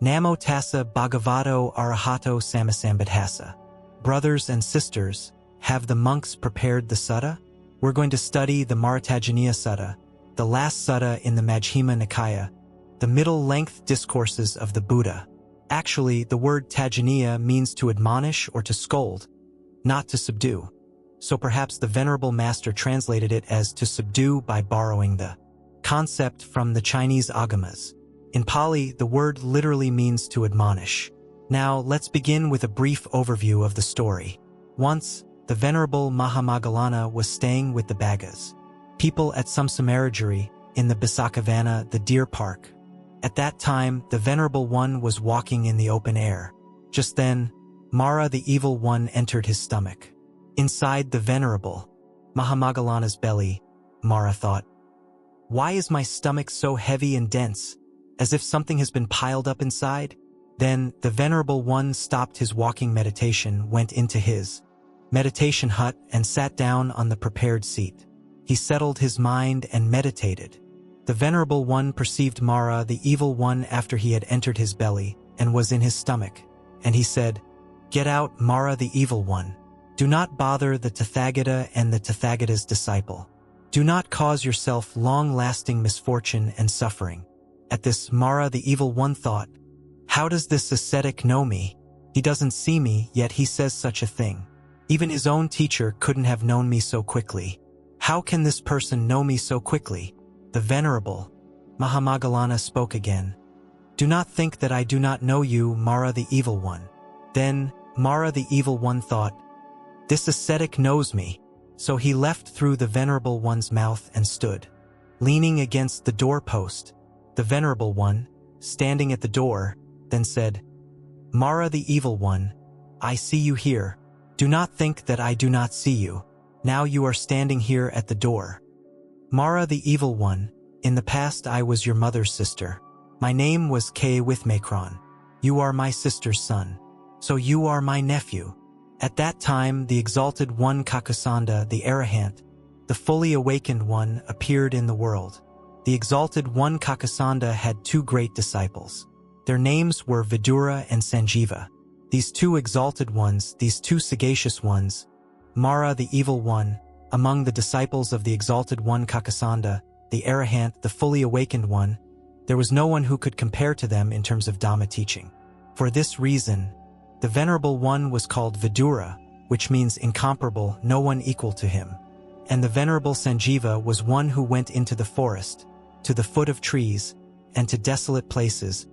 Namo tassa bhagavato arahato sammasambudhassa. Brothers and sisters, have the monks prepared the sutta? We're going to study the Māra-Tajjaniya sutta, the last sutta in the Majjhima Nikaya, the middle-length discourses of the Buddha. Actually, the word Tajjaniya means to admonish or to scold, not to subdue. So perhaps the Venerable Master translated it as to subdue by borrowing the concept from the Chinese agamas. In Pali, the word literally means to admonish. Now, let's begin with a brief overview of the story. Once, the Venerable Mahā-Moggallāna was staying with the Bhaggas, people at some Samarajari, in the Bisakavana, the deer park. At that time, the Venerable One was walking in the open air. Just then, Mara the Evil One entered his stomach. Inside the Venerable Mahā-Moggallāna's belly, Mara thought, "Why is my stomach so heavy and dense, as if something has been piled up inside?" Then the Venerable One stopped his walking meditation, went into his meditation hut and sat down on the prepared seat. He settled his mind and meditated. The Venerable One perceived Mara the Evil One after he had entered his belly and was in his stomach, and he said, "Get out, Mara the Evil One. Do not bother the Tathagata and the Tathagata's disciple. Do not cause yourself long-lasting misfortune and suffering." At this, Mara the Evil One thought, "How does this ascetic know me? He doesn't see me, yet he says such a thing. Even his own teacher couldn't have known me so quickly. How can this person know me so quickly?" The Venerable Mahā-Moggallāna spoke again. "Do not think that I do not know you, Mara the Evil One." Then Mara the Evil One thought, "This ascetic knows me." So he left through the Venerable One's mouth and stood, leaning against the doorpost. The Venerable One, standing at the door, then said, "Mara the Evil One, I see you here. Do not think that I do not see you. Now you are standing here at the door. Mara the Evil One, in the past I was your mother's sister. My name was Withmakron. You are my sister's son. So you are my nephew." At that time, the exalted one Kakusandha, the Arahant, the fully awakened one, appeared in the world. The exalted one Kakusandha had two great disciples. Their names were Vidhura and Sañjīva. These two exalted ones, these two sagacious ones, Mara the Evil One, among the disciples of the exalted one Kakusandha, the Arahant, the fully awakened one, there was no one who could compare to them in terms of Dhamma teaching. For this reason, the Venerable One was called Vidhura, which means incomparable, no one equal to him. And the Venerable Sañjīva was one who went into the forest, to the foot of trees, and to desolate places,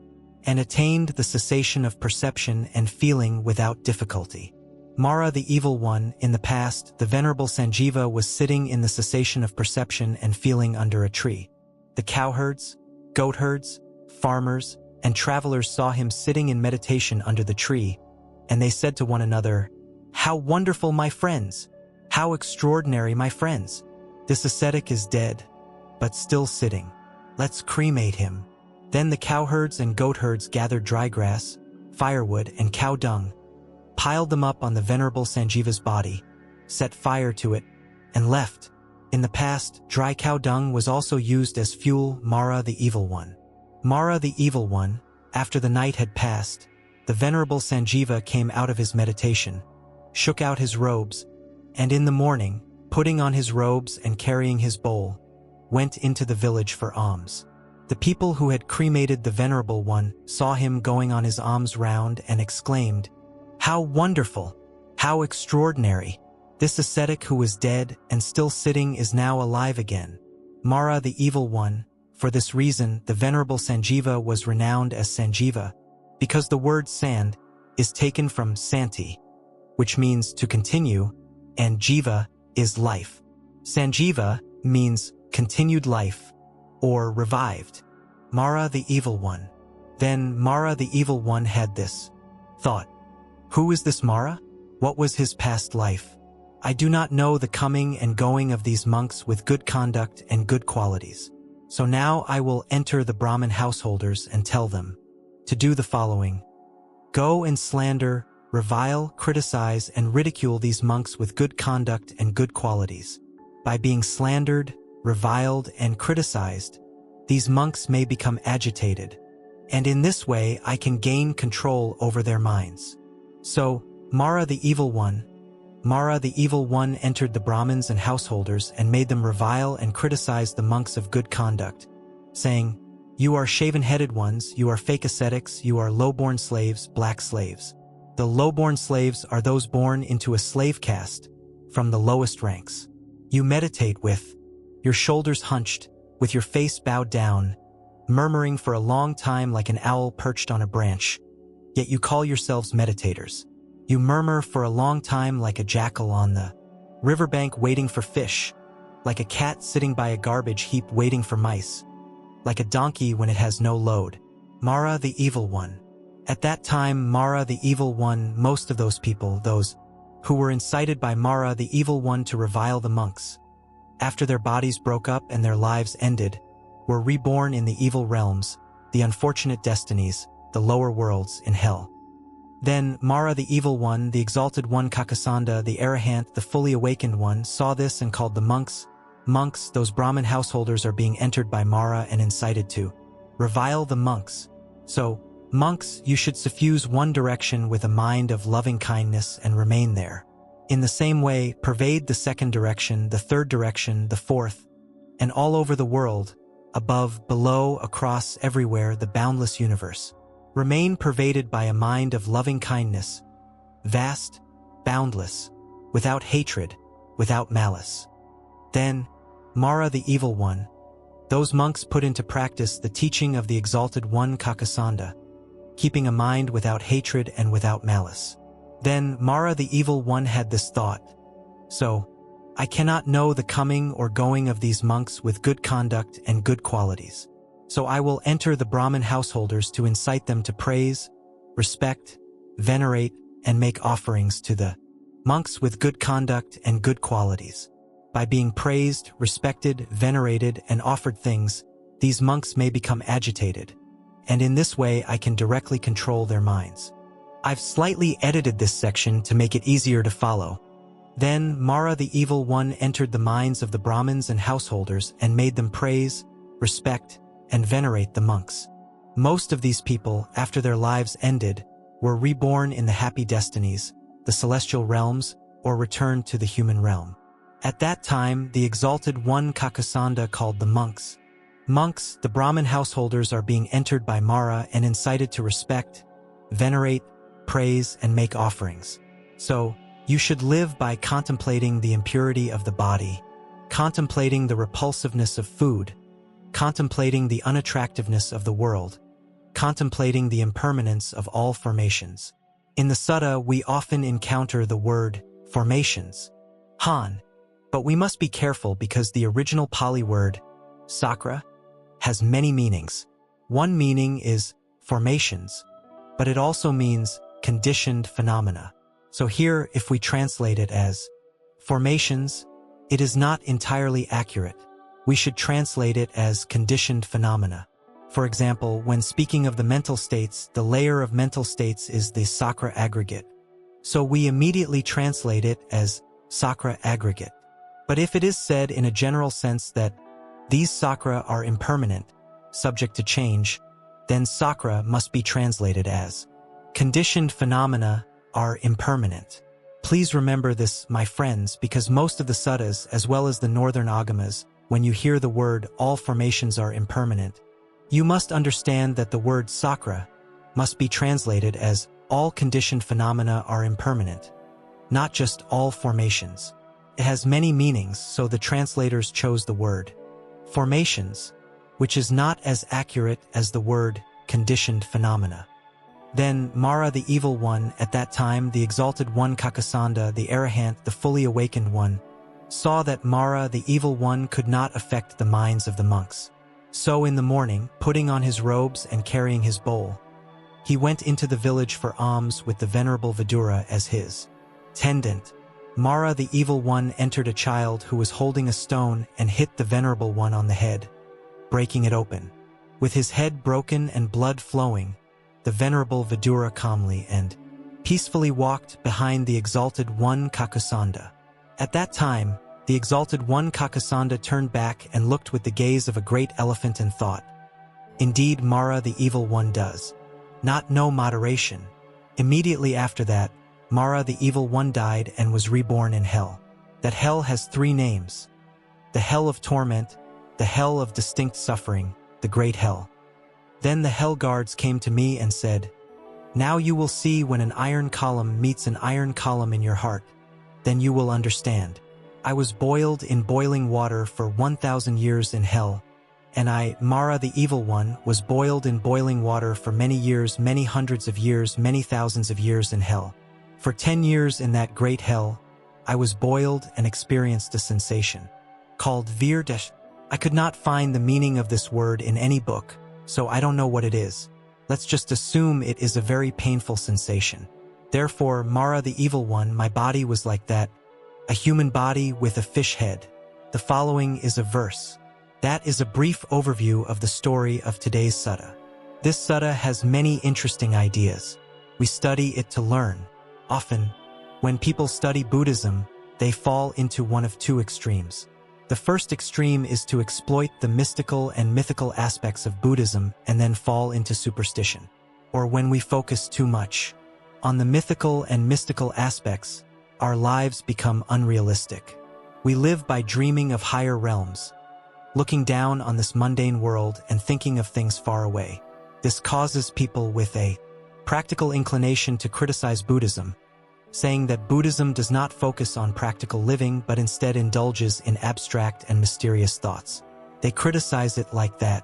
and attained the cessation of perception and feeling without difficulty. Mara the Evil One, in the past, the Venerable Sañjīva was sitting in the cessation of perception and feeling under a tree. The cowherds, goatherds, farmers, and travelers saw him sitting in meditation under the tree, and they said to one another, "How wonderful, my friends! How extraordinary, my friends! This ascetic is dead, but still sitting. Let's cremate him." Then the cowherds and goatherds gathered dry grass, firewood, and cow dung, piled them up on the Venerable Sañjīva's body, set fire to it, and left. In the past, dry cow dung was also used as fuel. Mara the Evil One. Mara the Evil One, after the night had passed, the Venerable Sañjīva came out of his meditation, shook out his robes, and in the morning, putting on his robes and carrying his bowl, went into the village for alms. The people who had cremated the Venerable One saw him going on his alms round and exclaimed, "How wonderful! How extraordinary! This ascetic who was dead and still sitting is now alive again." Mara the Evil One. For this reason, the Venerable Sañjīva was renowned as Sañjīva, because the word sand is taken from santi, which means to continue, and jiva is life. Sañjīva means continued life, or revived. Mara the Evil One. Then Mara the Evil One had this thought, "Who is this Mara? What was his past life? I do not know the coming and going of these monks with good conduct and good qualities. So now I will enter the Brahmin householders and tell them to do the following. Go and slander, revile, criticize, and ridicule these monks with good conduct and good qualities. By being slandered, reviled, and criticized, these monks may become agitated. and in this way I can gain control over their minds. So, Māra the evil one entered the Brahmins and householders and made them revile and criticize the monks of good conduct, saying, "You are shaven-headed ones, you are fake ascetics, you are low-born slaves, black slaves." The low-born slaves are those born into a slave caste from the lowest ranks. You meditate with your shoulders hunched, with your face bowed down, murmuring for a long time like an owl perched on a branch, yet you call yourselves meditators. You murmur for a long time like a jackal on the riverbank waiting for fish, like a cat sitting by a garbage heap waiting for mice, like a donkey when it has no load. Māra the evil one. At that time, Māra the evil one, most of those people, those who were incited by Māra the evil one to revile the monks, after their bodies broke up and their lives ended, were reborn in the evil realms, the unfortunate destinies, the lower worlds in hell. Then Māra the evil one, the exalted one Kakusandha, the Arahant, the fully awakened one, saw this and called the monks, those Brahmin householders are being entered by Māra and incited to revile the monks. So, monks, you should suffuse one direction with a mind of loving kindness and remain there. In the same way, pervade the second direction, the third direction, the fourth, and all over the world, above, below, across, everywhere, the boundless universe. Remain pervaded by a mind of loving kindness, vast, boundless, without hatred, without malice. Then, Māra the evil one, those monks put into practice the teaching of the exalted one Kakusandha, keeping a mind without hatred and without malice. Then Māra the evil one had this thought, "So, I cannot know the coming or going of these monks with good conduct and good qualities. So I will enter the Brahmin householders to incite them to praise, respect, venerate, and make offerings to the monks with good conduct and good qualities. By being praised, respected, venerated, and offered things, these monks may become agitated, and in this way I can directly control their minds." I've slightly edited this section to make it easier to follow. Then Māra the evil one entered the minds of the Brahmins and householders and made them praise, respect, and venerate the monks. Most of these people, after their lives ended, were reborn in the happy destinies, the celestial realms, or returned to the human realm. At that time, the exalted one Kakusandha called the monks, the Brahmin householders are being entered by Māra and incited to respect, venerate, praise, and make offerings. So, you should live by contemplating the impurity of the body, contemplating the repulsiveness of food, contemplating the unattractiveness of the world, contemplating the impermanence of all formations. In the Sutta, we often encounter the word formations, han, but we must be careful because the original Pali word, sakra, has many meanings. One meaning is formations, but it also means conditioned phenomena. So here, if we translate it as formations, it is not entirely accurate. We should translate it as conditioned phenomena. For example, when speaking of the mental states, the layer of mental states is the sakra aggregate. So we immediately translate it as sakra aggregate. But if it is said in a general sense that these sakra are impermanent, subject to change, then sakra must be translated as conditioned phenomena are impermanent. Please remember this, my friends, because most of the suttas, as well as the northern agamas, when you hear the word all formations are impermanent, you must understand that the word sakra must be translated as all conditioned phenomena are impermanent, not just all formations. It has many meanings, so the translators chose the word formations, which is not as accurate as the word conditioned phenomena. Then Māra the evil one, at that time the exalted one Kakusandha, the Arahant, the fully awakened one, saw that Māra the evil one could not affect the minds of the monks. So in the morning, putting on his robes and carrying his bowl, he went into the village for alms with the venerable Vidhura as his tendant. Māra the evil one entered a child who was holding a stone and hit the venerable one on the head, breaking it open. With his head broken and blood flowing, the venerable Vidhura calmly and peacefully walked behind the exalted one Kakusandha. At that time, the exalted one Kakusandha turned back and looked with the gaze of a great elephant and thought, Indeed, Mara the evil one does not know moderation. Immediately after that, Mara the evil one died and was reborn in hell. That hell has 3 names: the hell of torment, the hell of distinct suffering, the great hell. Then the hell guards came to me and said, "Now you will see when an iron column meets an iron column in your heart. Then you will understand." I was boiled in boiling water for 1,000 years in hell, and I, Mara the evil one, was boiled in boiling water for many years, many hundreds of years, many thousands of years in hell. For 10 years in that great hell, I was boiled and experienced a sensation called vir-desh. I could not find the meaning of this word in any book, so I don't know what it is. Let's just assume it is a very painful sensation. Therefore, Mara the evil one, my body was like that, a human body with a fish head. The following is a verse. That is a brief overview of the story of today's sutta. This sutta has many interesting ideas. We study it to learn. Often, when people study Buddhism, they fall into one of 2 extremes. The first extreme is to exploit the mystical and mythical aspects of Buddhism and then fall into superstition. Or when we focus too much on the mythical and mystical aspects, our lives become unrealistic. We live by dreaming of higher realms, looking down on this mundane world and thinking of things far away. This causes people with a practical inclination to criticize Buddhism, saying that Buddhism does not focus on practical living but instead indulges in abstract and mysterious thoughts. They criticize it like that.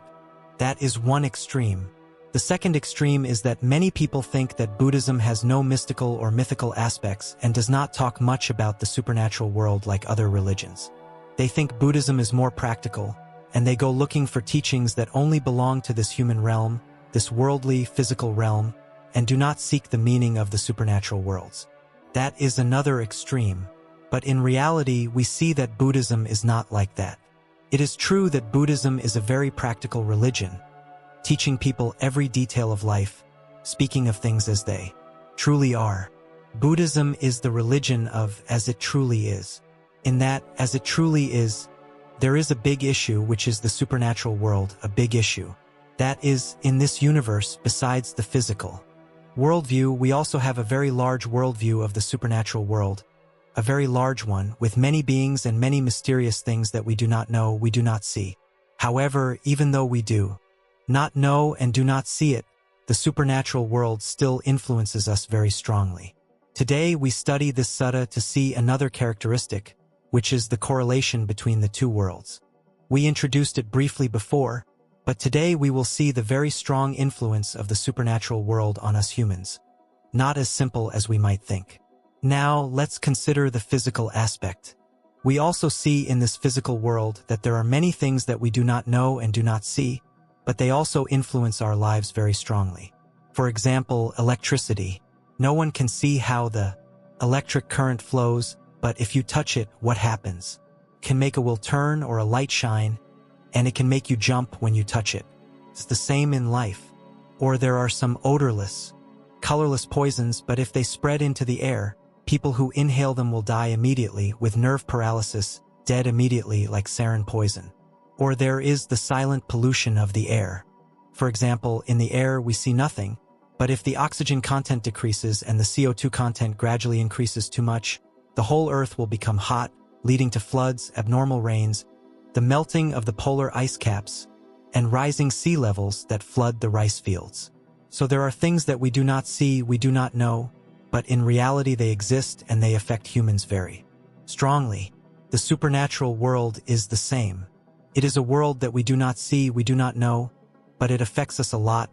That is one extreme. The second extreme is that many people think that Buddhism has no mystical or mythical aspects and does not talk much about the supernatural world like other religions. They think Buddhism is more practical, and they go looking for teachings that only belong to this human realm, this worldly, physical realm, and do not seek the meaning of the supernatural worlds. That is another extreme, but in reality we see that Buddhism is not like that. It is true that Buddhism is a very practical religion, teaching people every detail of life, speaking of things as they truly are. Buddhism is the religion of as it truly is. In that, as it truly is, there is a big issue, which is the supernatural world, a big issue. That is, in this universe, besides the physical worldview, we also have a very large worldview of the supernatural world, a very large one, with many beings and many mysterious things that we do not know, we do not see. However, even though we do not know and do not see it, the supernatural world still influences us very strongly. Today we study this sutta to see another characteristic, which is the correlation between the 2 worlds. We introduced it briefly before, but today we will see the very strong influence of the supernatural world on us humans. Not as simple as we might think. Now, let's consider the physical aspect. We also see in this physical world that there are many things that we do not know and do not see, but they also influence our lives very strongly. For example, electricity. No one can see how the electric current flows, but if you touch it, what happens? It can make a wheel turn or a light shine, and it can make you jump when you touch it. It's the same in life. Or there are some odorless, colorless poisons, but if they spread into the air, people who inhale them will die immediately with nerve paralysis, dead immediately like sarin poison. Or there is the silent pollution of the air. For example, in the air we see nothing, but if the oxygen content decreases and the CO2 content gradually increases too much, the whole earth will become hot, leading to floods, abnormal rains, the melting of the polar ice caps, and rising sea levels that flood the rice fields. So there are things that we do not see, we do not know, but in reality they exist and they affect humans very strongly. The supernatural world is the same. It is a world that we do not see, we do not know, but it affects us a lot,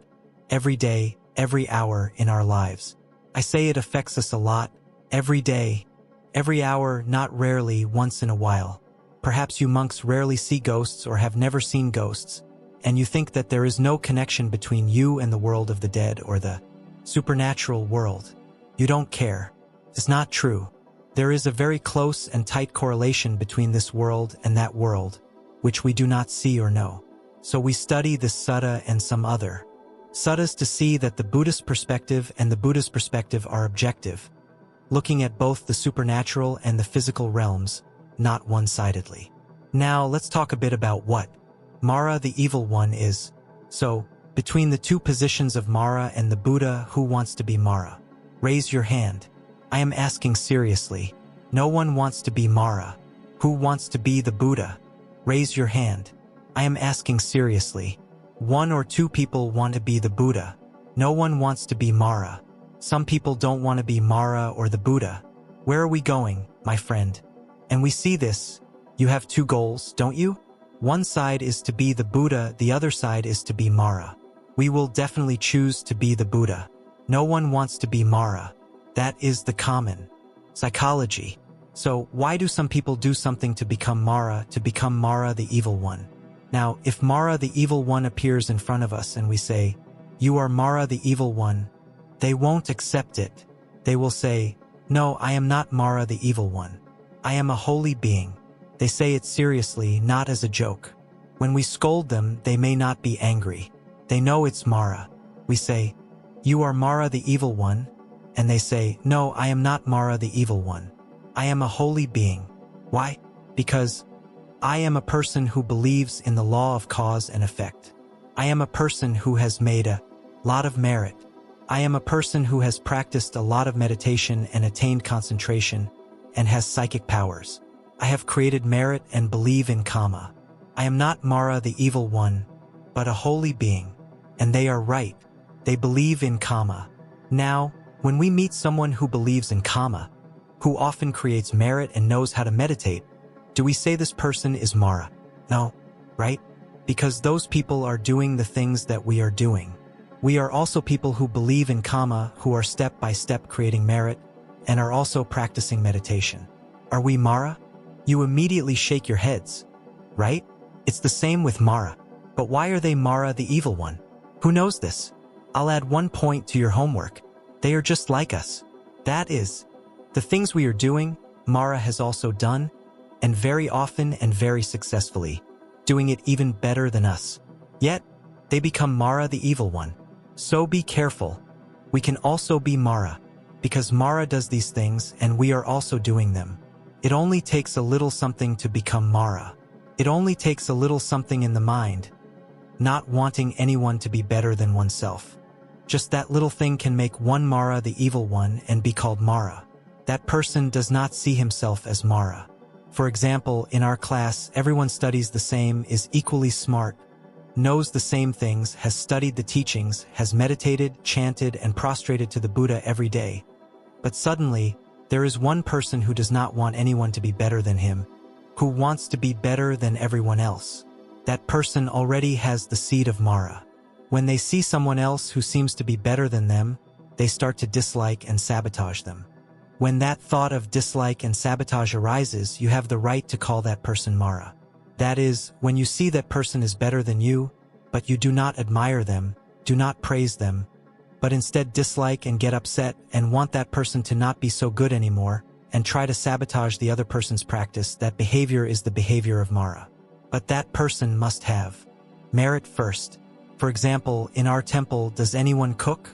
every day, every hour in our lives. I say it affects us a lot, every day, every hour, not rarely, once in a while. Perhaps you monks rarely see ghosts or have never seen ghosts, and you think that there is no connection between you and the world of the dead or the supernatural world. You don't care. It's not true. There is a very close and tight correlation between this world and that world, which we do not see or know. So we study this sutta and some other suttas to see that the Buddhist perspective and the Buddhist perspective are objective, looking at both the supernatural and the physical realms, not one-sidedly. Now let's talk a bit about what Mara the evil one is. So, between the two positions of Māra and the Buddha, who wants to be Māra? Raise your hand. I am asking seriously. No one wants to be Māra. Who wants to be the Buddha? Raise your hand. I am asking seriously. 1 or 2 people want to be the Buddha. No one wants to be Māra. Some people don't want to be Māra or the Buddha. Where are we going, my friend? And we see this. You have 2 goals, don't you? One side is to be the Buddha, the other side is to be Māra. We will definitely choose to be the Buddha. No one wants to be Māra. That is the common psychology. So why do some people do something to become Māra the evil one? Now, if Māra the evil one appears in front of us and we say, "You are Māra the evil one," they won't accept it. They will say, "No, I am not Māra the evil one. I am a holy being." They say it seriously, not as a joke. When we scold them, they may not be angry. They know it's Māra. We say, "You are Māra the evil one," and they say, "No, I am not Māra the evil one. I am a holy being." Why? Because I am a person who believes in the law of cause and effect. I am a person who has made a lot of merit. I am a person who has practiced a lot of meditation and attained concentration and has psychic powers. I have created merit and believe in karma. I am not Māra the evil one, but a holy being. And they are right. They believe in karma. Now, when we meet someone who believes in karma, who often creates merit and knows how to meditate, do we say this person is Māra? No, right? Because those people are doing the things that we are doing. We are also people who believe in karma, who are step by step creating merit, and are also practicing meditation. Are we Māra? You immediately shake your heads, right? It's the same with Māra. But why are they Māra the evil one? Who knows this? I'll add 1 point to your homework. They are just like us. That is, the things we are doing, Māra has also done, and very often and very successfully, doing it even better than us. Yet, they become Māra the evil one. So be careful. We can also be Māra, because Māra does these things and we are also doing them. It only takes a little something to become Māra. It only takes a little something in the mind, not wanting anyone to be better than oneself. Just that little thing can make one Māra the evil one and be called Māra. That person does not see himself as Māra. For example, in our class, everyone studies the same, is equally smart, knows the same things, has studied the teachings, has meditated, chanted, and prostrated to the Buddha every day. But suddenly, there is one person who does not want anyone to be better than him, who wants to be better than everyone else. That person already has the seed of Māra. When they see someone else who seems to be better than them, they start to dislike and sabotage them. When that thought of dislike and sabotage arises, you have the right to call that person Māra. That is, when you see that person is better than you, but you do not admire them, do not praise them, but instead dislike and get upset and want that person to not be so good anymore, and try to sabotage the other person's practice, that behavior is the behavior of Māra. But that person must have merit first. For example, in our temple, does anyone cook?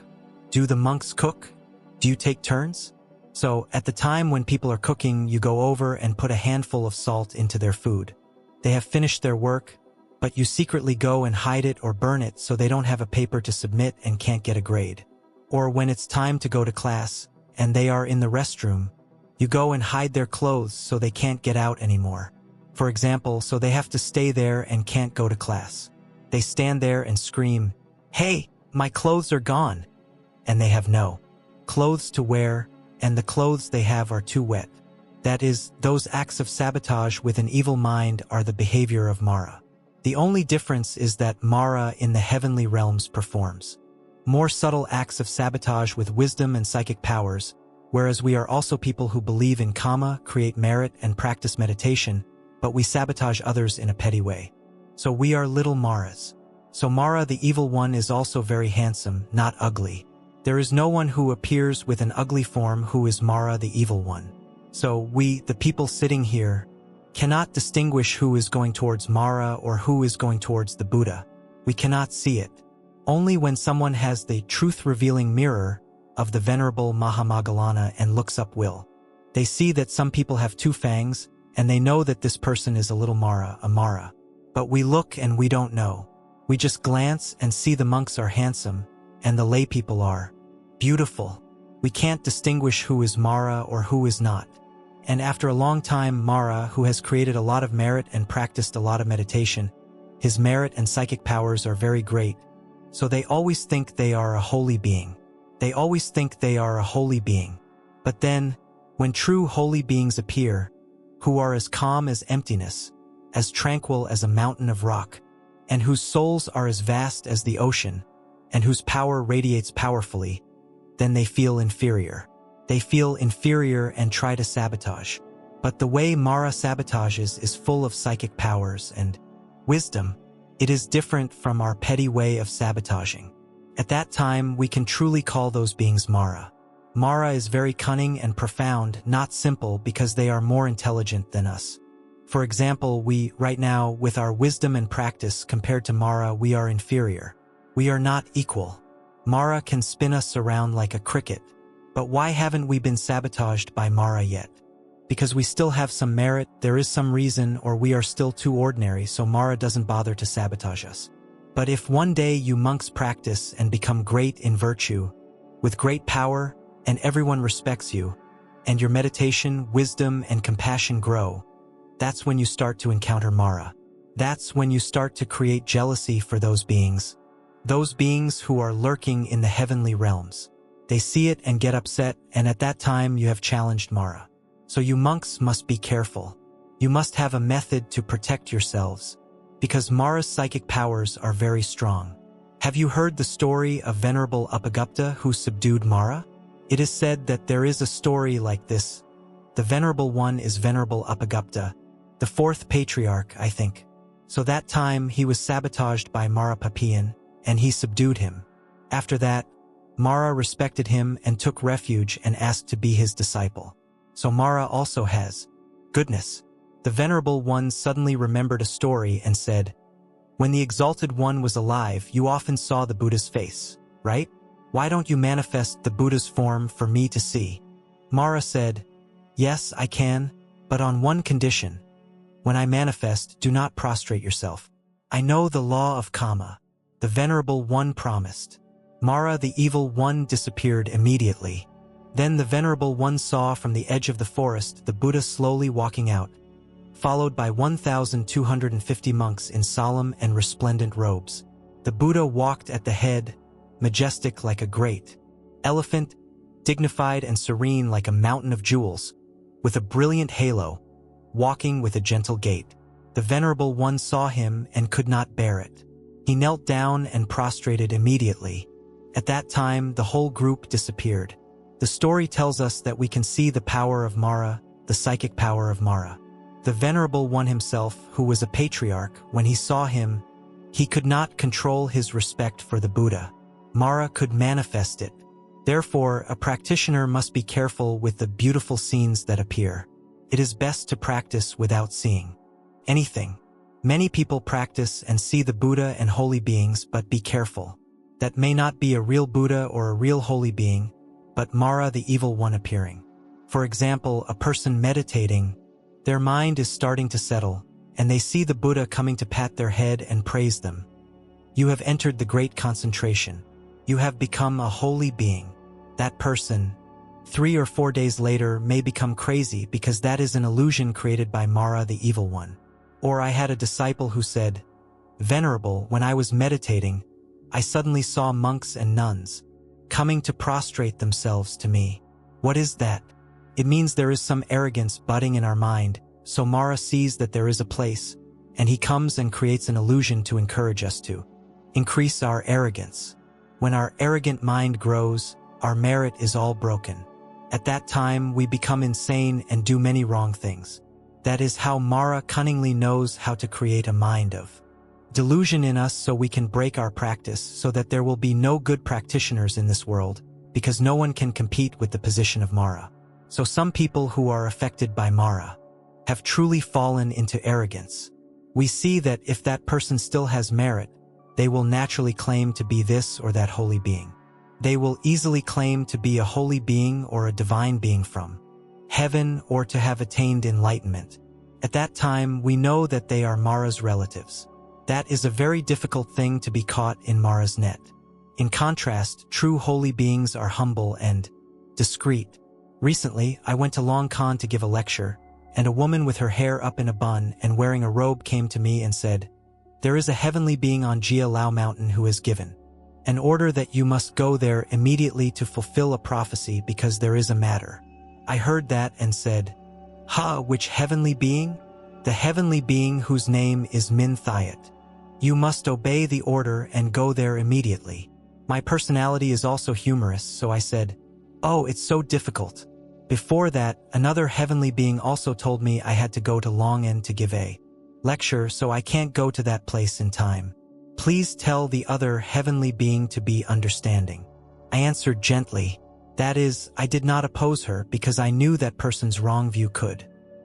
Do the monks cook? Do you take turns? So, at the time when people are cooking, you go over and put a handful of salt into their food. They have finished their work, but you secretly go and hide it or burn it so they don't have a paper to submit and can't get a grade. Or when it's time to go to class, and they are in the restroom, you go and hide their clothes so they can't get out anymore. For example, so they have to stay there and can't go to class. They stand there and scream, "Hey, my clothes are gone!" And they have no clothes to wear, and the clothes they have are too wet. That is, those acts of sabotage with an evil mind are the behavior of Māra. The only difference is that Māra in the heavenly realms performs more subtle acts of sabotage with wisdom and psychic powers, whereas we are also people who believe in karma, create merit, and practice meditation, but we sabotage others in a petty way. So we are little Māras. So Māra the evil one is also very handsome, not ugly. There is no one who appears with an ugly form who is Māra the evil one. So we, the people sitting here, cannot distinguish who is going towards Māra or who is going towards the Buddha. We cannot see it. Only when someone has the truth-revealing mirror of the venerable Mahā-Moggallāna and looks up will they see that some people have 2 fangs, and they know that this person is a little Māra, a Māra. But we look and we don't know. We just glance and see the monks are handsome, and the lay people are beautiful. We can't distinguish who is Mara or who is not. And after a long time, Mara, who has created a lot of merit and practiced a lot of meditation, his merit and psychic powers are very great. So they always think they are a holy being. They always think they are a holy being. But then, when true holy beings appear, who are as calm as emptiness, as tranquil as a mountain of rock, and whose souls are as vast as the ocean, and whose power radiates powerfully, then they feel inferior. They feel inferior and try to sabotage. But the way Mara sabotages is full of psychic powers and wisdom. It is different from our petty way of sabotaging. At that time, we can truly call those beings Mara. Mara is very cunning and profound, not simple, because they are more intelligent than us. For example, we, right now, with our wisdom and practice compared to Mara, we are inferior. We are not equal. Mara can spin us around like a cricket. But why haven't we been sabotaged by Mara yet? Because we still have some merit, there is some reason, or we are still too ordinary, so Mara doesn't bother to sabotage us. But if one day you monks practice and become great in virtue, with great power, and everyone respects you, and your meditation, wisdom, and compassion grow, that's when you start to encounter Mara. That's when you start to create jealousy for those beings who are lurking in the heavenly realms. They see it and get upset, and at that time you have challenged Mara. So you monks must be careful. You must have a method to protect yourselves, because Mara's psychic powers are very strong. Have you heard the story of Venerable Upagupta who subdued Mara? It is said that there is a story like this. The Venerable One is Venerable Upagupta, the fourth patriarch, I think. So that time he was sabotaged by Mara Papian, and he subdued him. After that, Mara respected him and took refuge and asked to be his disciple. So Mara also has goodness. The Venerable One suddenly remembered a story and said, "When the Exalted One was alive, you often saw the Buddha's face, right? Why don't you manifest the Buddha's form for me to see?" Mara said, "Yes, I can, but on one condition. When I manifest, do not prostrate yourself. I know the law of karma." The Venerable One promised. Mara, the evil one, disappeared immediately. Then the Venerable One saw from the edge of the forest the Buddha slowly walking out, followed by 1,250 monks in solemn and resplendent robes. The Buddha walked at the head, majestic like a great elephant, dignified and serene like a mountain of jewels, with a brilliant halo, walking with a gentle gait. The Venerable One saw him and could not bear it. He knelt down and prostrated immediately. At that time, the whole group disappeared. The story tells us that we can see the power of Mara, the psychic power of Mara. The Venerable One himself, who was a patriarch, when he saw him, he could not control his respect for the Buddha. Mara could manifest it. Therefore, a practitioner must be careful with the beautiful scenes that appear. It is best to practice without seeing anything. Many people practice and see the Buddha and holy beings, but be careful. That may not be a real Buddha or a real holy being, but Mara, the evil one, appearing. For example, a person meditating, their mind is starting to settle, and they see the Buddha coming to pat their head and praise them. You have entered the great concentration. You have become a holy being. That person, 3 or 4 days later, may become crazy because that is an illusion created by Mara, the evil one. Or I had a disciple who said, "Venerable, when I was meditating, I suddenly saw monks and nuns coming to prostrate themselves to me." What is that? It means there is some arrogance budding in our mind, so Mara sees that there is a place, and he comes and creates an illusion to encourage us to increase our arrogance. When our arrogant mind grows, our merit is all broken. At that time, we become insane and do many wrong things. That is how Mara cunningly knows how to create a mind of delusion in us so we can break our practice so that there will be no good practitioners in this world, because no one can compete with the position of Mara. So some people who are affected by Mara have truly fallen into arrogance. We see that if that person still has merit, they will naturally claim to be this or that holy being. They will easily claim to be a holy being or a divine being from heaven or to have attained enlightenment. At that time, we know that they are Mara's relatives. That is a very difficult thing to be caught in Mara's net. In contrast, true holy beings are humble and discreet. Recently, I went to Long Khan to give a lecture, and a woman with her hair up in a bun and wearing a robe came to me and said, "There is a heavenly being on Jia Lao Mountain who has given an order that you must go there immediately to fulfill a prophecy because there is a matter." I heard that and said, "Ha, which heavenly being?" "The heavenly being whose name is Min Thiet. You must obey the order and go there immediately." My personality is also humorous, so I said, "Oh, it's so difficult." Before that, another heavenly being also told me I had to go to Long to give a lecture, so I can't go to that place in time. Please tell the other heavenly being to be understanding. I answered gently. That is, I did not oppose her because I knew that person's wrong view could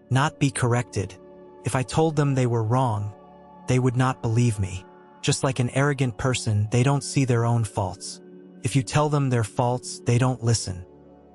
not be corrected. If I told them they were wrong, they would not believe me. Just like an arrogant person, they don't see their own faults. If you tell them their faults, they don't listen.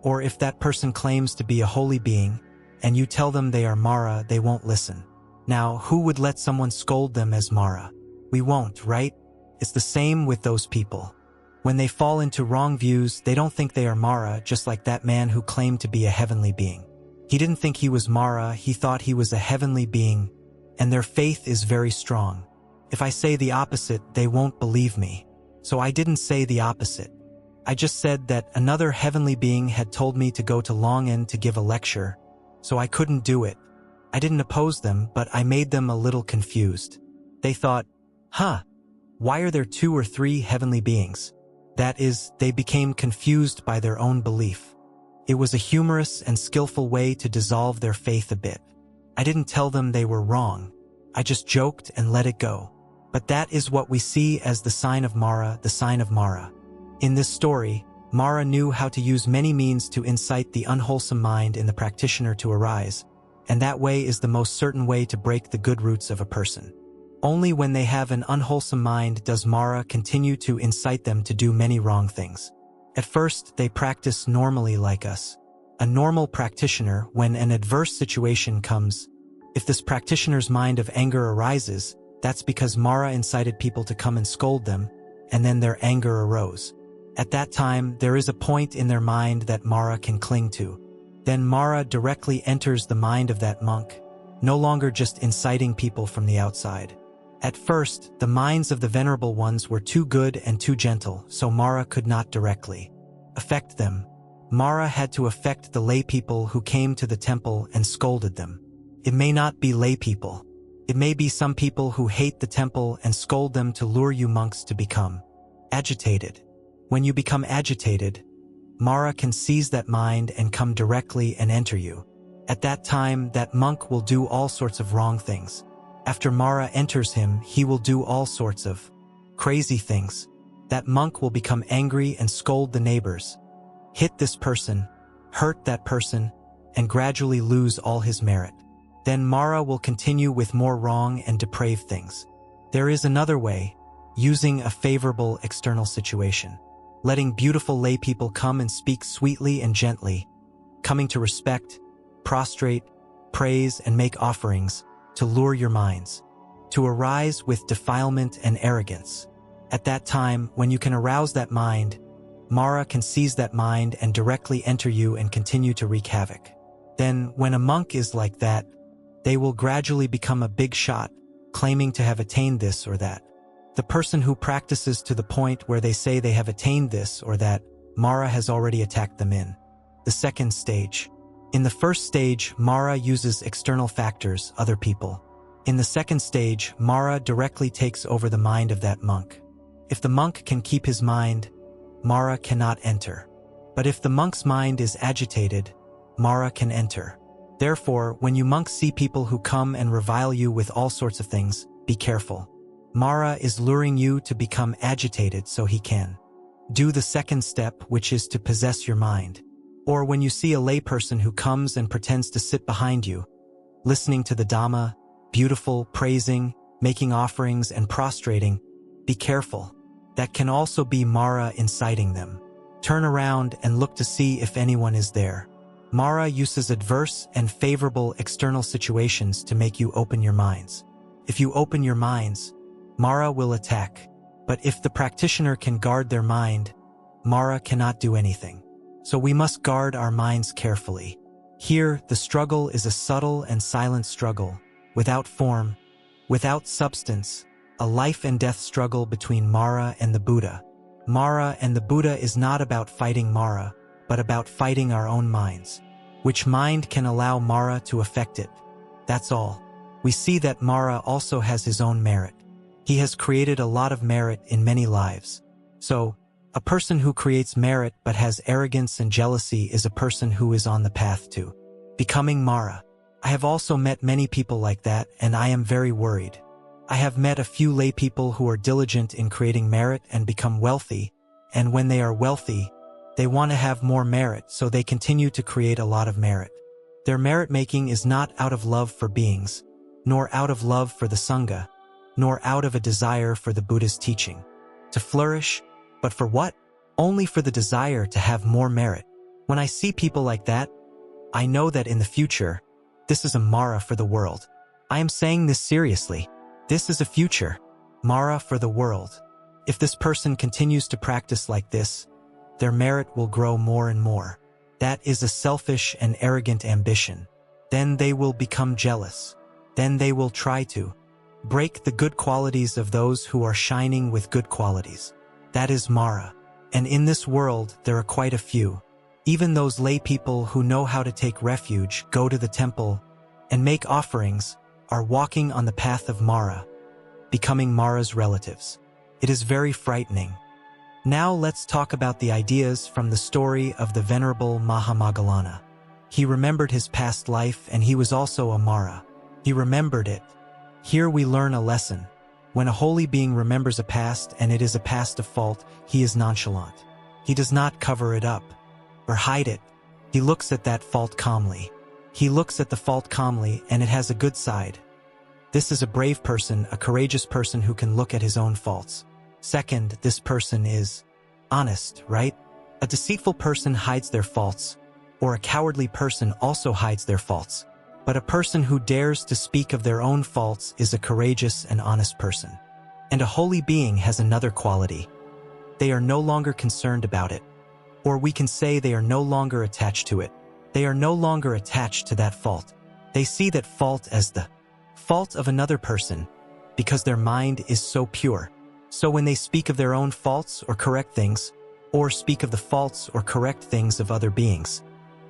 Or if that person claims to be a holy being, and you tell them they are Mara, they won't listen. Now, who would let someone scold them as Mara? We won't, right? It's the same with those people. When they fall into wrong views, they don't think they are Mara, just like that man who claimed to be a heavenly being. He didn't think he was Mara, he thought he was a heavenly being, and their faith is very strong. If I say the opposite, they won't believe me. So I didn't say the opposite. I just said that another heavenly being had told me to go to Long to give a lecture, so I couldn't do it. I didn't oppose them, but I made them a little confused. They thought, why are there 2 or 3 heavenly beings? That is, they became confused by their own belief. It was a humorous and skillful way to dissolve their faith a bit. I didn't tell them they were wrong. I just joked and let it go. But that is what we see as the sign of Mara, the sign of Mara. In this story, Mara knew how to use many means to incite the unwholesome mind in the practitioner to arise, and that way is the most certain way to break the good roots of a person. Only when they have an unwholesome mind does Mara continue to incite them to do many wrong things. At first, they practice normally like us. A normal practitioner, when an adverse situation comes, if this practitioner's mind of anger arises, that's because Mara incited people to come and scold them, and then their anger arose. At that time, there is a point in their mind that Mara can cling to. Then Mara directly enters the mind of that monk, no longer just inciting people from the outside. At first, the minds of the venerable ones were too good and too gentle, so Mara could not directly affect them. Mara had to affect the lay people who came to the temple and scolded them. It may not be lay people. It may be some people who hate the temple and scold them to lure you monks to become agitated. When you become agitated, Mara can seize that mind and come directly and enter you. At that time, that monk will do all sorts of wrong things. After Mara enters him, he will do all sorts of crazy things. That monk will become angry and scold the neighbors, hit this person, hurt that person, and gradually lose all his merit. Then Mara will continue with more wrong and depraved things. There is another way, using a favorable external situation. Letting beautiful lay people come and speak sweetly and gently, coming to respect, prostrate, praise, and make offerings, to lure your minds, to arise with defilement and arrogance. At that time, when you can arouse that mind, Mara can seize that mind and directly enter you and continue to wreak havoc. Then, when a monk is like that, they will gradually become a big shot, claiming to have attained this or that. The person who practices to the point where they say they have attained this or that, Mara has already attacked them in the second stage. In the first stage, Mara uses external factors, other people. In the second stage, Mara directly takes over the mind of that monk. If the monk can keep his mind, Mara cannot enter. But if the monk's mind is agitated, Mara can enter. Therefore, when you monks see people who come and revile you with all sorts of things, be careful. Mara is luring you to become agitated so he can do the second step, which is to possess your mind. Or when you see a layperson who comes and pretends to sit behind you, listening to the Dhamma, beautiful, praising, making offerings, and prostrating, be careful. That can also be Mara inciting them. Turn around and look to see if anyone is there. Mara uses adverse and favorable external situations to make you open your minds. If you open your minds, Māra will attack. But if the practitioner can guard their mind, Māra cannot do anything. So we must guard our minds carefully. Here, the struggle is a subtle and silent struggle, without form, without substance, a life and death struggle between Māra and the Buddha. Māra and the Buddha is not about fighting Māra, but about fighting our own minds. Which mind can allow Māra to affect it? That's all. We see that Māra also has his own merit. He has created a lot of merit in many lives. So, a person who creates merit but has arrogance and jealousy is a person who is on the path to becoming Māra. I have also met many people like that, and I am very worried. I have met a few lay people who are diligent in creating merit and become wealthy, and when they are wealthy, they want to have more merit, so they continue to create a lot of merit. Their merit-making is not out of love for beings, nor out of love for the Sangha, nor out of a desire for the Buddha's teaching, to flourish, but for what? Only for the desire to have more merit. When I see people like that, I know that in the future, this is a Māra for the world. I am saying this seriously. This is a future Māra for the world. If this person continues to practice like this, their merit will grow more and more. That is a selfish and arrogant ambition. Then they will become jealous. Then they will try to break the good qualities of those who are shining with good qualities. That is Māra. And in this world, there are quite a few. Even those lay people who know how to take refuge, go to the temple, and make offerings, are walking on the path of Māra, becoming Māra's relatives. It is very frightening. Now let's talk about the ideas from the story of the venerable Mahā-Moggallāna. He remembered his past life, and he was also a Māra. He remembered it. Here we learn a lesson. When a holy being remembers a past and it is a past of fault, he is nonchalant. He does not cover it up or hide it. He looks at that fault calmly. He looks at the fault calmly, and it has a good side. This is a brave person, a courageous person who can look at his own faults. Second, this person is honest, right? A deceitful person hides their faults, or a cowardly person also hides their faults. But a person who dares to speak of their own faults is a courageous and honest person. And a holy being has another quality. They are no longer concerned about it. Or we can say they are no longer attached to it. They are no longer attached to that fault. They see that fault as the fault of another person, because their mind is so pure. So when they speak of their own faults or correct things, or speak of the faults or correct things of other beings,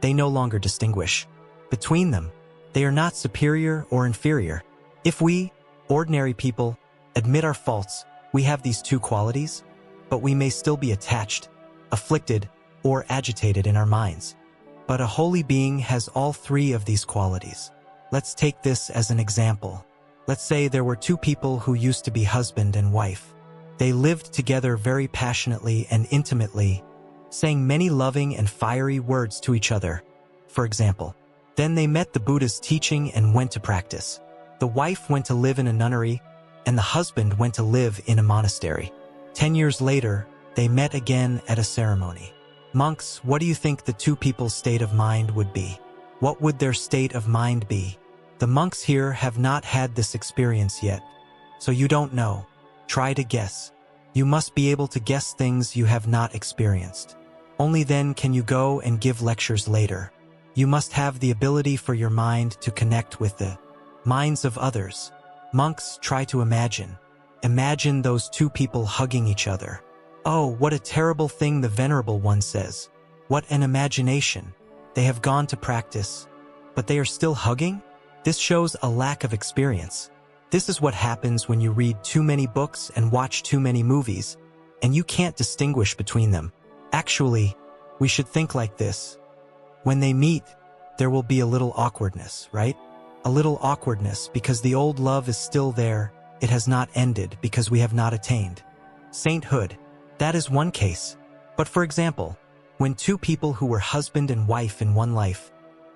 they no longer distinguish between them. They are not superior or inferior. If we, ordinary people, admit our faults, we have these two qualities, but we may still be attached, afflicted, or agitated in our minds. But a holy being has all three of these qualities. Let's take this as an example. Let's say there were two people who used to be husband and wife. They lived together very passionately and intimately, saying many loving and fiery words to each other. For example, then they met the Buddha's teaching and went to practice. The wife went to live in a nunnery, and the husband went to live in a monastery. 10 years later, they met again at a ceremony. Monks, what do you think the two people's state of mind would be? What would their state of mind be? The monks here have not had this experience yet, so you don't know. Try to guess. You must be able to guess things you have not experienced. Only then can you go and give lectures later. You must have the ability for your mind to connect with the minds of others. Monks, try to imagine. Imagine those two people hugging each other. Oh, what a terrible thing, the venerable one says. What an imagination. They have gone to practice, but they are still hugging? This shows a lack of experience. This is what happens when you read too many books and watch too many movies, and you can't distinguish between them. Actually, we should think like this. When they meet, there will be a little awkwardness, right? A little awkwardness because the old love is still there. It has not ended because we have not attained sainthood. That is one case. But for example, when two people who were husband and wife in one life,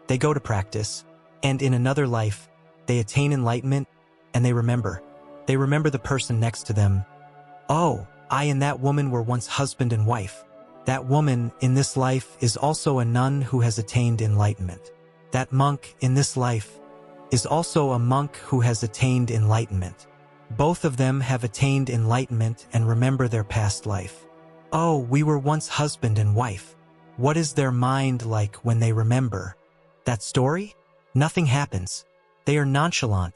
they go to practice, and in another life, they attain enlightenment, and they remember the person next to them. Oh, I and that woman were once husband and wife. That woman in this life is also a nun who has attained enlightenment. That monk in this life is also a monk who has attained enlightenment. Both of them have attained enlightenment and remember their past life. Oh, we were once husband and wife. What is their mind like when they remember that story? Nothing happens. They are nonchalant,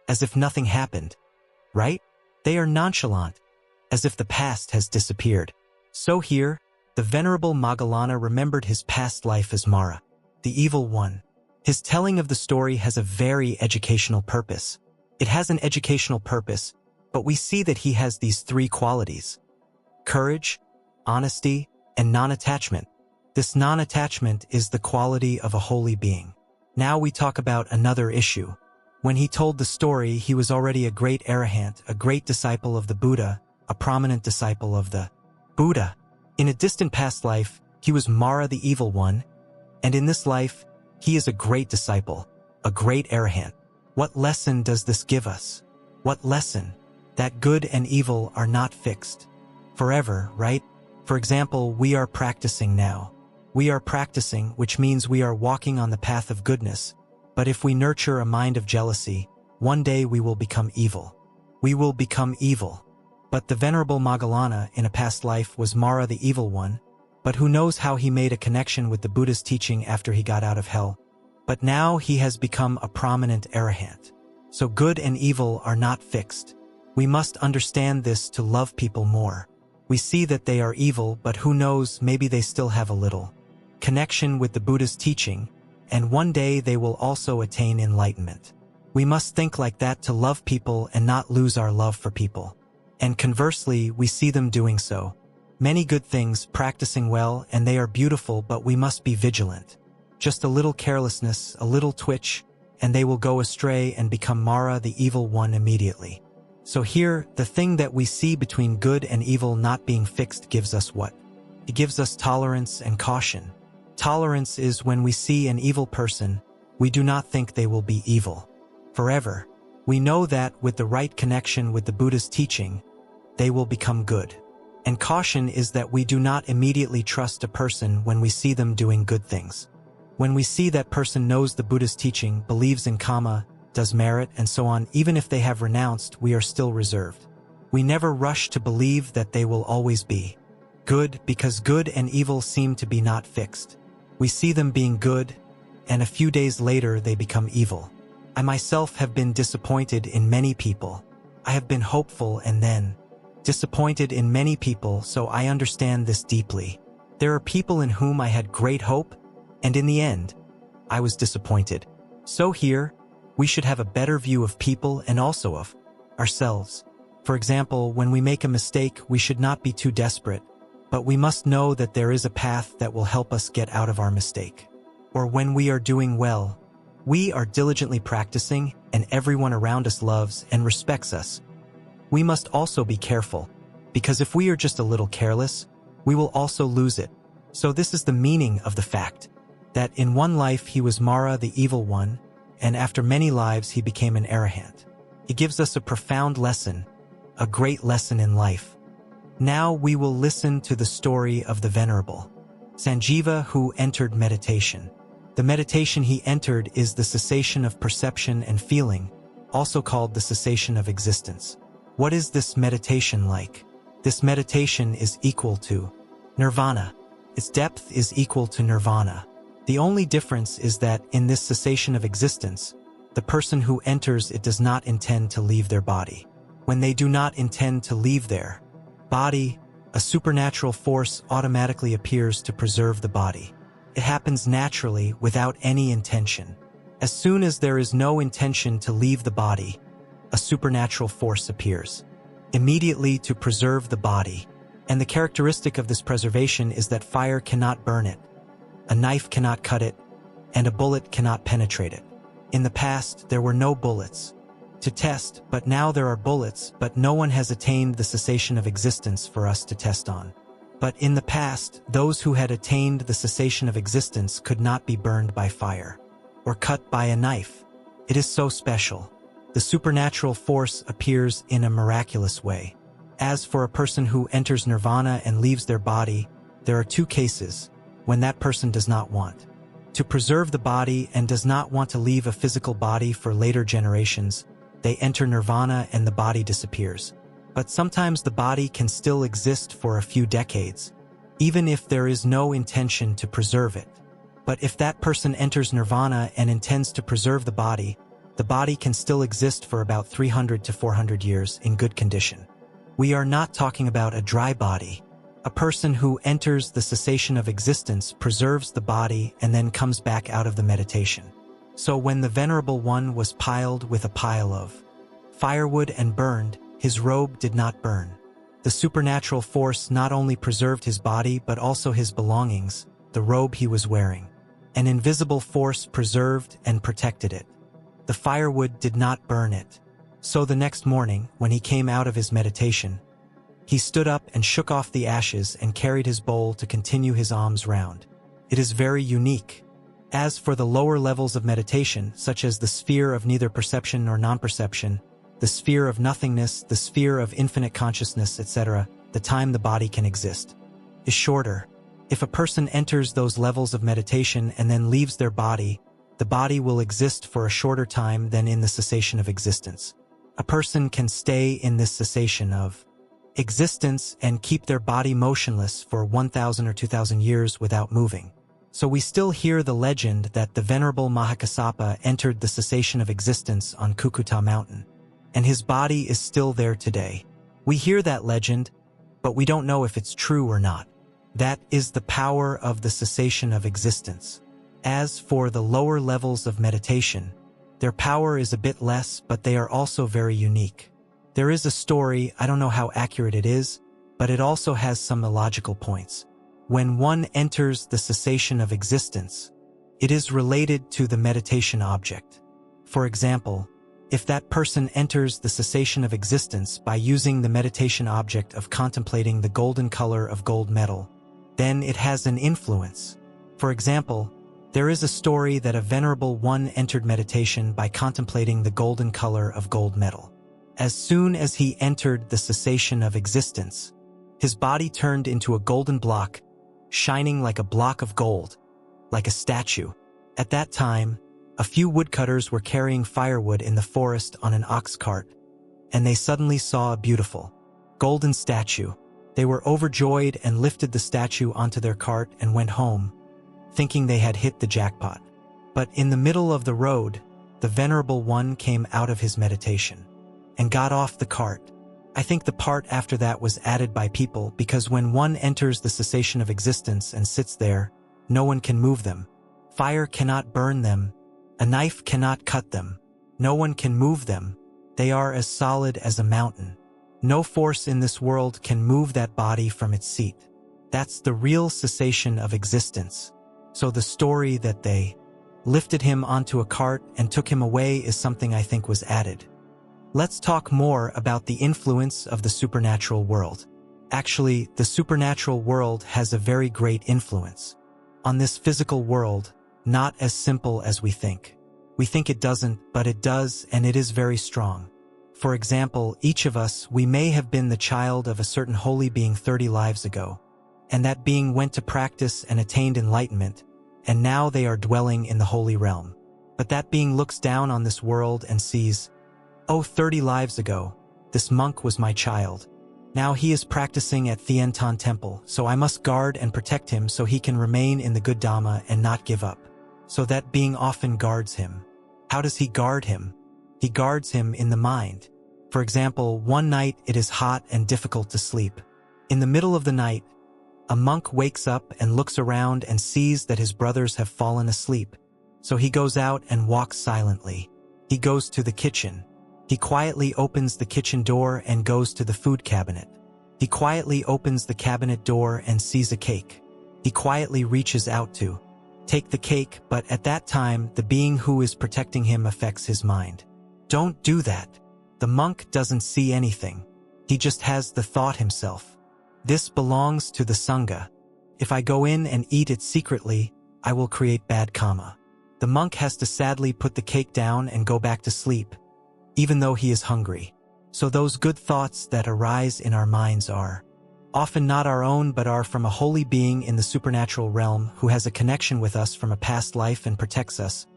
as if nothing happened. Right? They are nonchalant, as if the past has disappeared. So here, the Venerable Moggallāna remembered his past life as Māra, the evil one. His telling of the story has a very educational purpose. It has an educational purpose, but we see that he has these three qualities: courage, honesty, and non-attachment. This non-attachment is the quality of a holy being. Now we talk about another issue. When he told the story, he was already a great Arahant, a great disciple of the Buddha, a prominent disciple of the Buddha. In a distant past life, he was Māra the evil one, and in this life, he is a great disciple, a great Arahant. What lesson does this give us? What lesson? That good and evil are not fixed forever, right? For example, we are practicing now. We are practicing, which means we are walking on the path of goodness. But if we nurture a mind of jealousy, one day we will become evil. We will become evil. But the Venerable Moggallāna in a past life was Māra the evil one, but who knows how he made a connection with the Buddha's teaching after he got out of hell. But now he has become a prominent Arahant. So good and evil are not fixed. We must understand this to love people more. We see that they are evil, but who knows, maybe they still have a little connection with the Buddha's teaching, and one day they will also attain enlightenment. We must think like that to love people and not lose our love for people. And conversely, we see them doing so. Many good things, practicing well, and they are beautiful, but we must be vigilant. Just a little carelessness, a little twitch, and they will go astray and become Māra the evil one immediately. So here, the thing that we see between good and evil not being fixed gives us what? It gives us tolerance and caution. Tolerance is when we see an evil person, we do not think they will be evil forever. We know that with the right connection with the Buddha's teaching, they will become good. And caution is that we do not immediately trust a person when we see them doing good things. When we see that person knows the Buddha's teaching, believes in karma, does merit, and so on, even if they have renounced, we are still reserved. We never rush to believe that they will always be good, because good and evil seem to be not fixed. We see them being good, and a few days later they become evil. I myself have been disappointed in many people. I have been hopeful and then disappointed in many people, so I understand this deeply. There are people in whom I had great hope, and in the end, I was disappointed. So here, we should have a better view of people and also of ourselves. For example, when we make a mistake, we should not be too desperate, but we must know that there is a path that will help us get out of our mistake. Or when we are doing well, we are diligently practicing, and everyone around us loves and respects us. We must also be careful, because if we are just a little careless, we will also lose it. So this is the meaning of the fact that in one life he was Māra the evil one, and after many lives he became an Arahant. It gives us a profound lesson, a great lesson in life. Now we will listen to the story of the Venerable Sañjīva who entered meditation. The meditation he entered is the cessation of perception and feeling, also called the cessation of existence. What is this meditation like? This meditation is equal to nirvana. Its depth is equal to nirvana. The only difference is that in this cessation of existence, the person who enters it does not intend to leave their body. When they do not intend to leave their body, a supernatural force automatically appears to preserve the body. It happens naturally without any intention. As soon as there is no intention to leave the body, a supernatural force appears immediately to preserve the body. And the characteristic of this preservation is that fire cannot burn it, a knife cannot cut it, and a bullet cannot penetrate it. In the past, there were no bullets to test, but now there are bullets, but no one has attained the cessation of existence for us to test on. But in the past, those who had attained the cessation of existence could not be burned by fire or cut by a knife. It is so special. The supernatural force appears in a miraculous way. As for a person who enters nirvana and leaves their body, there are two cases when that person does not want to preserve the body and does not want to leave a physical body for later generations. they enter nirvana and the body disappears. But sometimes the body can still exist for a few decades, even if there is no intention to preserve it. But if that person enters nirvana and intends to preserve the body can still exist for about 300 to 400 years in good condition. We are not talking about a dry body. A person who enters the cessation of existence preserves the body and then comes back out of the meditation. So when the Venerable One was piled with a pile of firewood and burned, his robe did not burn. The supernatural force not only preserved his body but also his belongings, the robe he was wearing. An invisible force preserved and protected it. The firewood did not burn it. So the next morning, when he came out of his meditation, he stood up and shook off the ashes and carried his bowl to continue his alms round. It is very unique. As for the lower levels of meditation, such as the sphere of neither perception nor non-perception, the sphere of nothingness, the sphere of infinite consciousness, etc., the time the body can exist is shorter. If a person enters those levels of meditation and then leaves their body, the body will exist for a shorter time than in the cessation of existence. A person can stay in this cessation of existence and keep their body motionless for 1,000 or 2,000 years without moving. So we still hear the legend that the Venerable Mahākassapa entered the cessation of existence on Kukuta mountain, and his body is still there today. We hear that legend, but we don't know if it's true or not. That is the power of the cessation of existence. As for the lower levels of meditation, their power is a bit less, but they are also very unique. There is a story, I don't know how accurate it is, but it also has some illogical points. When one enters the cessation of existence, it is related to the meditation object. For example, if that person enters the cessation of existence by using the meditation object of contemplating the golden color of gold metal, then it has an influence. For example, there is a story that a Venerable One entered meditation by contemplating the golden color of gold metal. As soon as he entered the cessation of existence, his body turned into a golden block, shining like a block of gold, like a statue. At that time, a few woodcutters were carrying firewood in the forest on an ox cart, and they suddenly saw a beautiful, golden statue. They were overjoyed and lifted the statue onto their cart and went home, thinking they had hit the jackpot. But in the middle of the road, the Venerable One came out of his meditation and got off the cart. I think the part after that was added by people because when one enters the cessation of existence and sits there, no one can move them. Fire cannot burn them. A knife cannot cut them. No one can move them. They are as solid as a mountain. No force in this world can move that body from its seat. That's the real cessation of existence. So the story that they lifted him onto a cart and took him away is something I think was added. Let's talk more about the influence of the supernatural world. Actually, the supernatural world has a very great influence on this physical world, not as simple as we think. We think it doesn't, but it does, and it is very strong. For example, each of us, we may have been the child of a certain holy being 30 lives ago, and that being went to practice and attained enlightenment, and now they are dwelling in the holy realm. But that being looks down on this world and sees, oh, 30 lives ago, this monk was my child. Now he is practicing at Thientan Temple, so I must guard and protect him so he can remain in the good Dhamma and not give up. So that being often guards him. How does he guard him? He guards him in the mind. For example, one night it is hot and difficult to sleep. In the middle of the night, a monk wakes up and looks around and sees that his brothers have fallen asleep. So he goes out and walks silently. He goes to the kitchen. He quietly opens the kitchen door and goes to the food cabinet. He quietly opens the cabinet door and sees a cake. He quietly reaches out to take the cake, but at that time, the being who is protecting him affects his mind. Don't do that. The monk doesn't see anything. He just has the thought himself. This belongs to the Sangha. If I go in and eat it secretly, I will create bad karma. The monk has to sadly put the cake down and go back to sleep, even though he is hungry. So those good thoughts that arise in our minds are often not our own but are from a holy being in the supernatural realm who has a connection with us from a past life and protects us,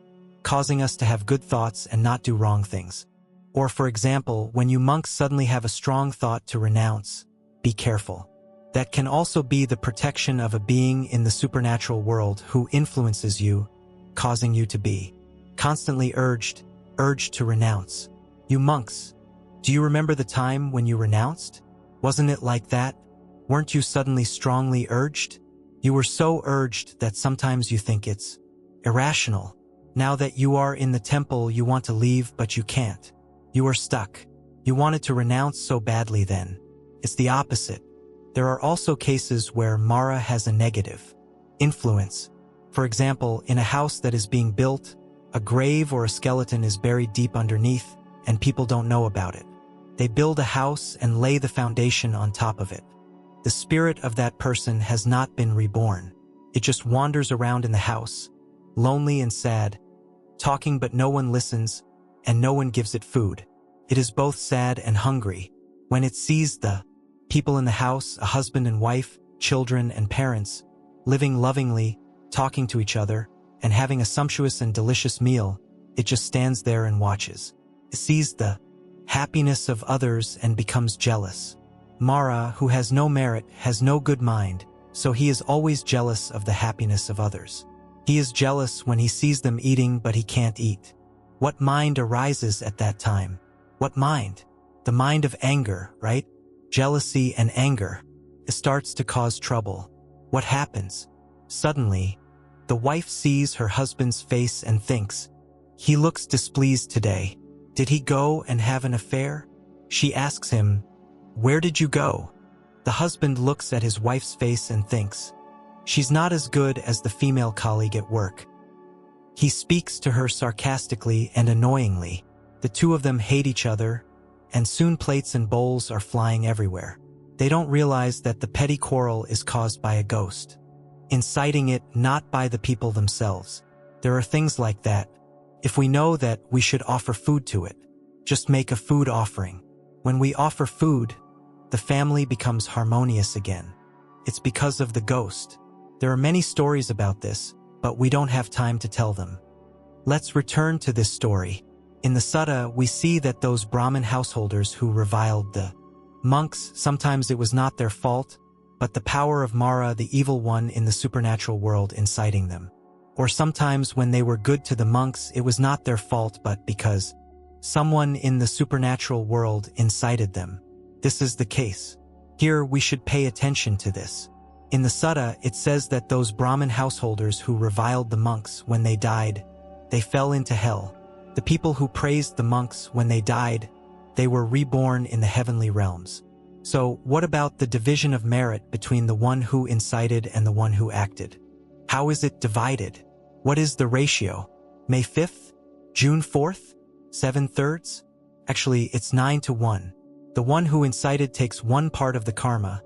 causing us to have good thoughts and not do wrong things. Or for example, when you monks suddenly have a strong thought to renounce, be careful. That can also be the protection of a being in the supernatural world who influences you, causing you to be constantly urged to renounce. You monks, do you remember the time when you renounced? Wasn't it like that? Weren't you suddenly strongly urged? You were so urged that sometimes you think it's irrational. Now that you are in the temple, you want to leave, but you can't. You are stuck. You wanted to renounce so badly then. It's the opposite. There are also cases where Mara has a negative influence. For example, in a house that is being built, a grave or a skeleton is buried deep underneath, and people don't know about it. They build a house and lay the foundation on top of it. The spirit of that person has not been reborn. It just wanders around in the house, lonely and sad, talking but no one listens, and no one gives it food. It is both sad and hungry. When it sees the people in the house, a husband and wife, children and parents, living lovingly, talking to each other, and having a sumptuous and delicious meal, it just stands there and watches. It sees the happiness of others and becomes jealous. Mara, who has no merit, has no good mind, so he is always jealous of the happiness of others. He is jealous when he sees them eating, but he can't eat. What mind arises at that time? What mind? The mind of anger, right? Jealousy and anger. It starts to cause trouble. What happens? Suddenly, the wife sees her husband's face and thinks, he looks displeased today. Did he go and have an affair? She asks him, where did you go? The husband looks at his wife's face and thinks, she's not as good as the female colleague at work. He speaks to her sarcastically and annoyingly. The two of them hate each other, and soon plates and bowls are flying everywhere. They don't realize that the petty quarrel is caused by a ghost, inciting it not by the people themselves. There are things like that. If we know that we should offer food to it, just make a food offering. When we offer food, the family becomes harmonious again. It's because of the ghost. There are many stories about this, but we don't have time to tell them. Let's return to this story. In the Sutta, we see that those Brahmin householders who reviled the monks, sometimes it was not their fault, but the power of Mara, the evil one in the supernatural world, inciting them. Or sometimes when they were good to the monks, it was not their fault, but because someone in the supernatural world incited them. This is the case. Here we should pay attention to this. In the Sutta, it says that those Brahmin householders who reviled the monks when they died, they fell into hell. The people who praised the monks when they died, they were reborn in the heavenly realms. So what about the division of merit between the one who incited and the one who acted? How is it divided? What is the ratio? May 5th? June 4th? 7/3? Actually, it's 9-1. The one who incited takes 1 part of the karma,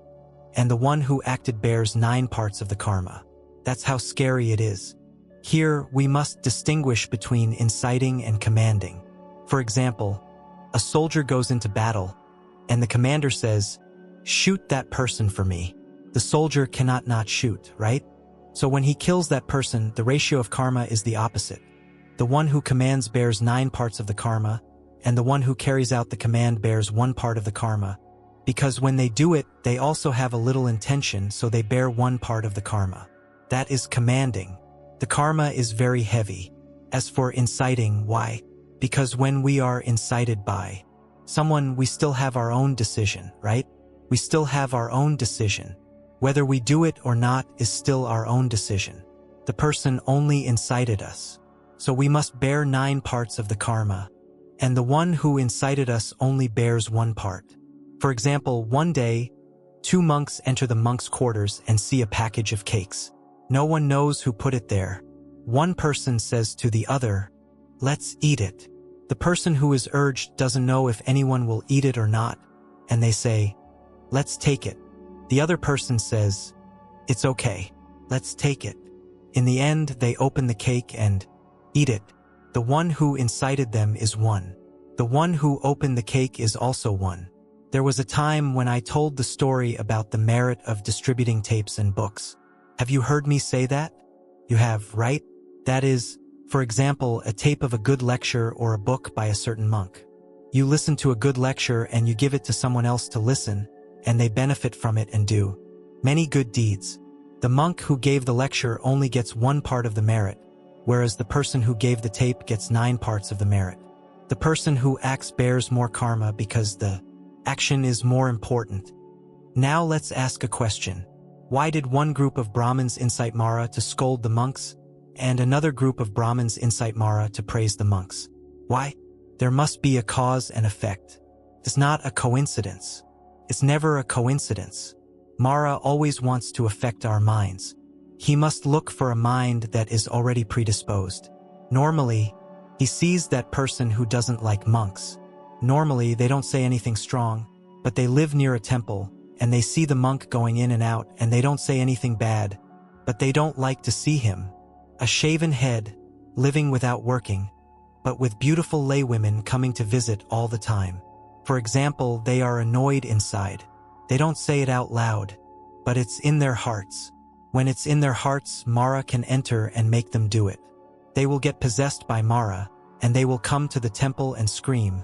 and the one who acted bears 9 parts of the karma. That's how scary it is. Here, we must distinguish between inciting and commanding. For example, a soldier goes into battle, and the commander says, shoot that person for me. The soldier cannot not shoot, right? So when he kills that person, the ratio of karma is the opposite. The one who commands bears 9 parts of the karma, and the one who carries out the command bears 1 part of the karma. Because when they do it, they also have a little intention, so they bear 1 part of the karma. That is commanding. The karma is very heavy. As for inciting, why? Because when we are incited by someone, we still have our own decision, right? We still have our own decision. Whether we do it or not is still our own decision. The person only incited us. So we must bear 9 parts of the karma, and the one who incited us only bears 1 part. For example, one day, 2 monks enter the monks' quarters and see a package of cakes. No one knows who put it there. One person says to the other, let's eat it. The person who is urged doesn't know if anyone will eat it or not, and they say, let's take it. The other person says, it's okay, let's take it. In the end, they open the cake and eat it. The one who incited them is one. The one who opened the cake is also one. There was a time when I told the story about the merit of distributing tapes and books. Have you heard me say that? You have, right? That is, for example, a tape of a good lecture or a book by a certain monk. You listen to a good lecture and you give it to someone else to listen, and they benefit from it and do many good deeds. The monk who gave the lecture only gets one part of the merit, whereas the person who gave the tape gets 9 parts of the merit. The person who acts bears more karma because the action is more important. Now let's ask a question. Why did one group of Brahmins incite Mara to scold the monks, and another group of Brahmins incite Mara to praise the monks? Why? There must be a cause and effect. It's not a coincidence. It's never a coincidence. Mara always wants to affect our minds. He must look for a mind that is already predisposed. Normally, he sees that person who doesn't like monks. Normally, they don't say anything strong, but they live near a temple, and they see the monk going in and out, and they don't say anything bad, but they don't like to see him. A shaven head, living without working, but with beautiful laywomen coming to visit all the time. For example, they are annoyed inside. They don't say it out loud, but it's in their hearts. When it's in their hearts, Mara can enter and make them do it. They will get possessed by Mara, and they will come to the temple and scream,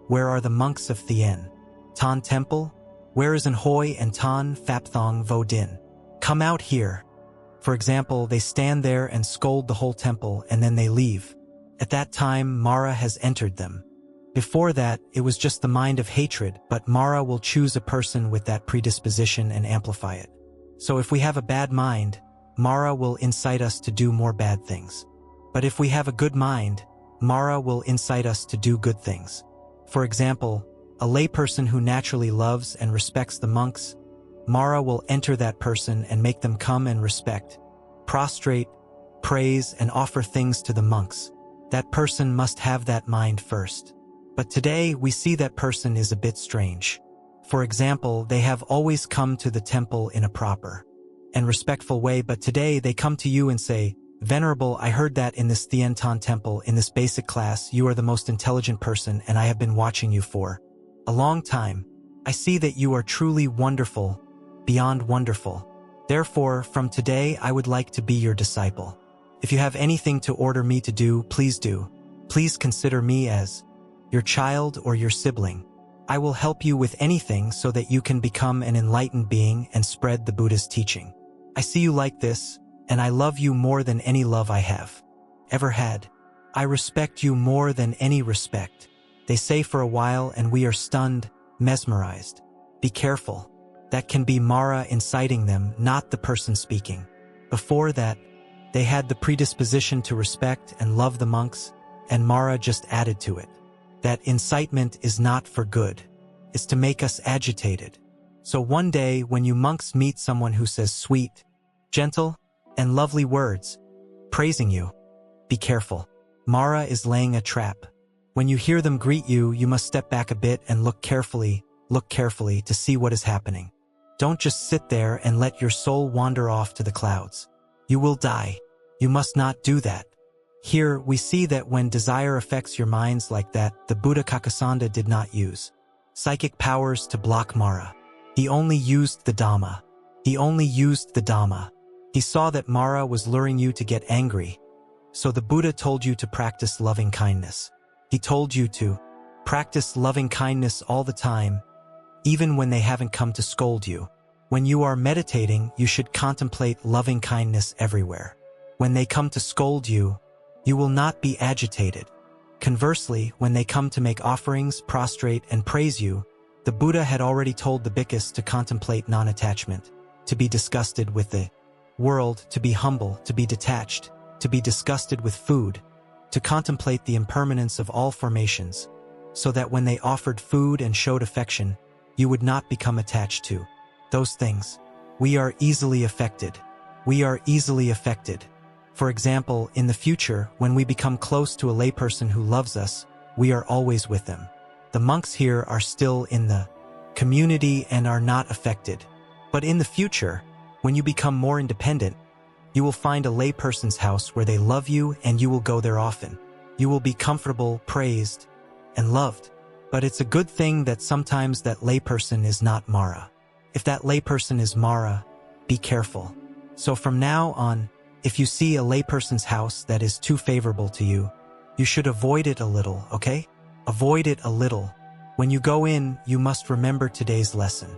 "Where are the monks of Thien? Tan temple? Where is an Hoi and Tan Phapthong Vo Din? Come out here." For example, they stand there and scold the whole temple, and then they leave. At that time, Mara has entered them. Before that, it was just the mind of hatred, but Mara will choose a person with that predisposition and amplify it. So if we have a bad mind, Mara will incite us to do more bad things. But if we have a good mind, Mara will incite us to do good things. For example, a layperson who naturally loves and respects the monks, Mara will enter that person and make them come and respect, prostrate, praise, and offer things to the monks. That person must have that mind first. But today, we see that person is a bit strange. For example, they have always come to the temple in a proper and respectful way, but today they come to you and say, "Venerable, I heard that in this Thien Tan temple, in this basic class, you are the most intelligent person, and I have been watching you for a long time. I see that you are truly wonderful, beyond wonderful. Therefore, from today, I would like to be your disciple. If you have anything to order me to do. Please consider me as your child or your sibling. I will help you with anything so that you can become an enlightened being and spread the Buddha's teaching. I see you like this, and I love you more than any love I have ever had. I respect you more than any respect." They say for a while, and we are stunned, mesmerized. Be careful. That can be Mara inciting them, not the person speaking. Before that, they had the predisposition to respect and love the monks, and Mara just added to it. That incitement is not for good. It's to make us agitated. So one day, when you monks meet someone who says sweet, gentle, and lovely words, praising you, be careful. Mara is laying a trap. When you hear them greet you, you must step back a bit and look carefully to see what is happening. Don't just sit there and let your soul wander off to the clouds. You will die. You must not do that. Here, we see that when desire affects your minds like that, the Buddha Kakusandha did not use psychic powers to block Mara. He only used the Dhamma. He saw that Mara was luring you to get angry. So the Buddha told you to practice loving kindness. He told you to practice loving kindness all the time, even when they haven't come to scold you. When you are meditating, you should contemplate loving kindness everywhere. When they come to scold you, you will not be agitated. Conversely, when they come to make offerings, prostrate, and praise you, the Buddha had already told the bhikkhus to contemplate non-attachment, to be disgusted with the world, to be humble, to be detached, to be disgusted with food, to contemplate the impermanence of all formations, so that when they offered food and showed affection, you would not become attached to those things. We are easily affected. For example, in the future, when we become close to a layperson who loves us, we are always with them. The monks here are still in the community and are not affected. But in the future, when you become more independent, you will find a layperson's house where they love you and you will go there often. You will be comfortable, praised, and loved. But it's a good thing that sometimes that layperson is not Mara. If that layperson is Mara, be careful. So from now on, if you see a layperson's house that is too favorable to you, you should avoid it a little, okay? Avoid it a little. When you go in, you must remember today's lesson.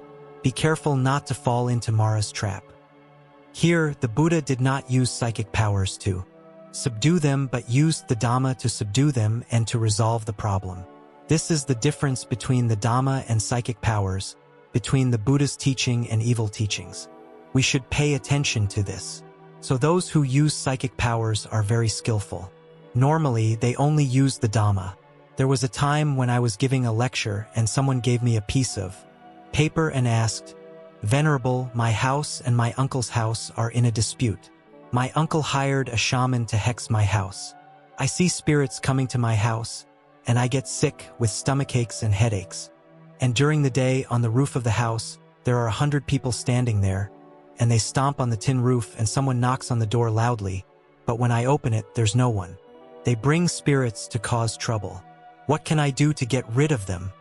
Be careful not to fall into Mara's trap. Here, the Buddha did not use psychic powers to subdue them but used the Dhamma to subdue them and to resolve the problem. This is the difference between the Dhamma and psychic powers, between the Buddha's teaching and evil teachings. We should pay attention to this. So those who use psychic powers are very skillful. Normally, they only use the Dhamma. There was a time when I was giving a lecture and someone gave me a piece of paper and asked, "Venerable, my house and my uncle's house are in a dispute. My uncle hired a shaman to hex my house. I see spirits coming to my house, and I get sick with stomachaches and headaches. And during the day on the roof of the house, there are 100 people standing there, and they stomp on the tin roof and someone knocks on the door loudly, but when I open it, there's no one. They bring spirits to cause trouble. What can I do to get rid of them?"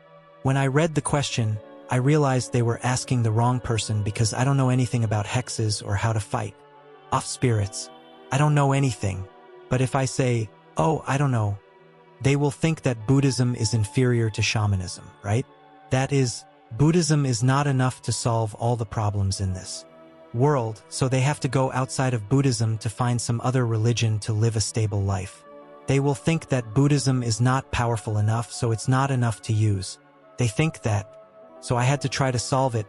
When I read the question, I realized they were asking the wrong person because I don't know anything about hexes or how to fight off spirits. I don't know anything. But if I say, "Oh, I don't know," they will think that Buddhism is inferior to shamanism, right? That is, Buddhism is not enough to solve all the problems in this world, so they have to go outside of Buddhism to find some other religion to live a stable life. They will think that Buddhism is not powerful enough, so it's not enough to use. They think that. So I had to try to solve it,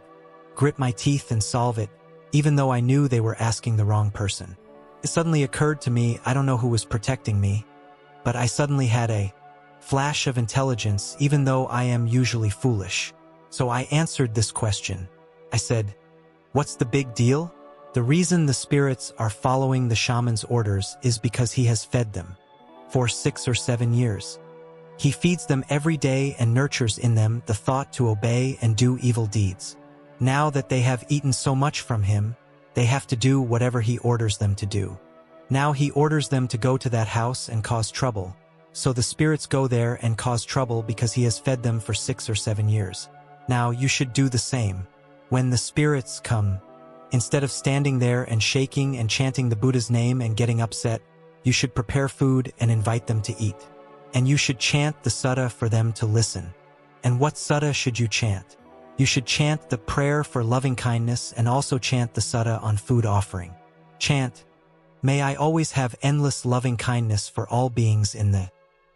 grit my teeth and solve it, even though I knew they were asking the wrong person. It suddenly occurred to me, I don't know who was protecting me, but I suddenly had a flash of intelligence, even though I am usually foolish. So I answered this question. I said, "What's the big deal?" The reason the spirits are following the shaman's orders is because he has fed them for 6 or 7 years. He feeds them every day and nurtures in them the thought to obey and do evil deeds. Now that they have eaten so much from him, they have to do whatever he orders them to do. Now he orders them to go to that house and cause trouble. So the spirits go there and cause trouble because he has fed them for 6 or 7 years. Now you should do the same. When the spirits come, instead of standing there and shaking and chanting the Buddha's name and getting upset, you should prepare food and invite them to eat. And you should chant the sutta for them to listen. And what sutta should you chant? You should chant the prayer for loving kindness and also chant the sutta on food offering. Chant, "May I always have endless loving kindness for all beings in the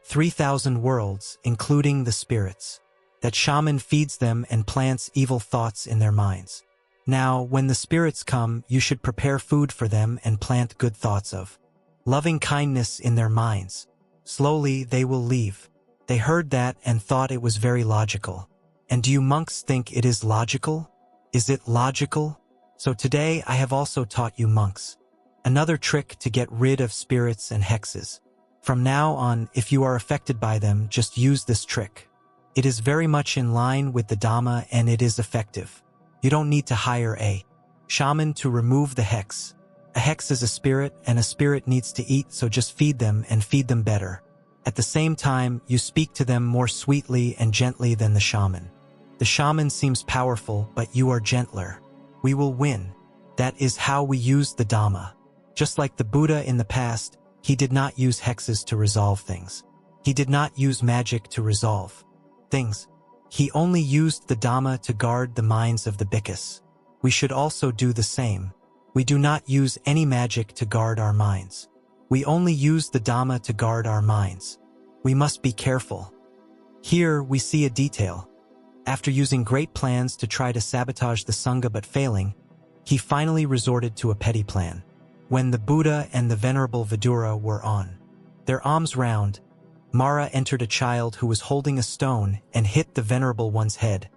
3,000 worlds, including the spirits." That shaman feeds them and plants evil thoughts in their minds. Now, when the spirits come, you should prepare food for them and plant good thoughts of loving kindness in their minds. Slowly, they will leave. They heard that and thought it was very logical. And do you monks think it is logical? Is it logical? So today I have also taught you monks another trick to get rid of spirits and hexes. From now on, if you are affected by them, just use this trick. It is very much in line with the Dhamma and it is effective. You don't need to hire a shaman to remove the hex. A hex is a spirit and a spirit needs to eat, so just feed them and feed them better. At the same time, you speak to them more sweetly and gently than the shaman. The shaman seems powerful, but you are gentler. We will win. That is how we use the Dhamma. Just like the Buddha in the past, he did not use hexes to resolve things. He did not use magic to resolve things. He only used the Dhamma to guard the minds of the bhikkhus. We should also do the same. We do not use any magic to guard our minds. We only use the Dhamma to guard our minds. We must be careful. Here we see a detail. After using great plans to try to sabotage the Sangha but failing, he finally resorted to a petty plan. When the Buddha and the venerable Vidhura were on their alms round, Mara entered a child who was holding a stone and hit the venerable one's head,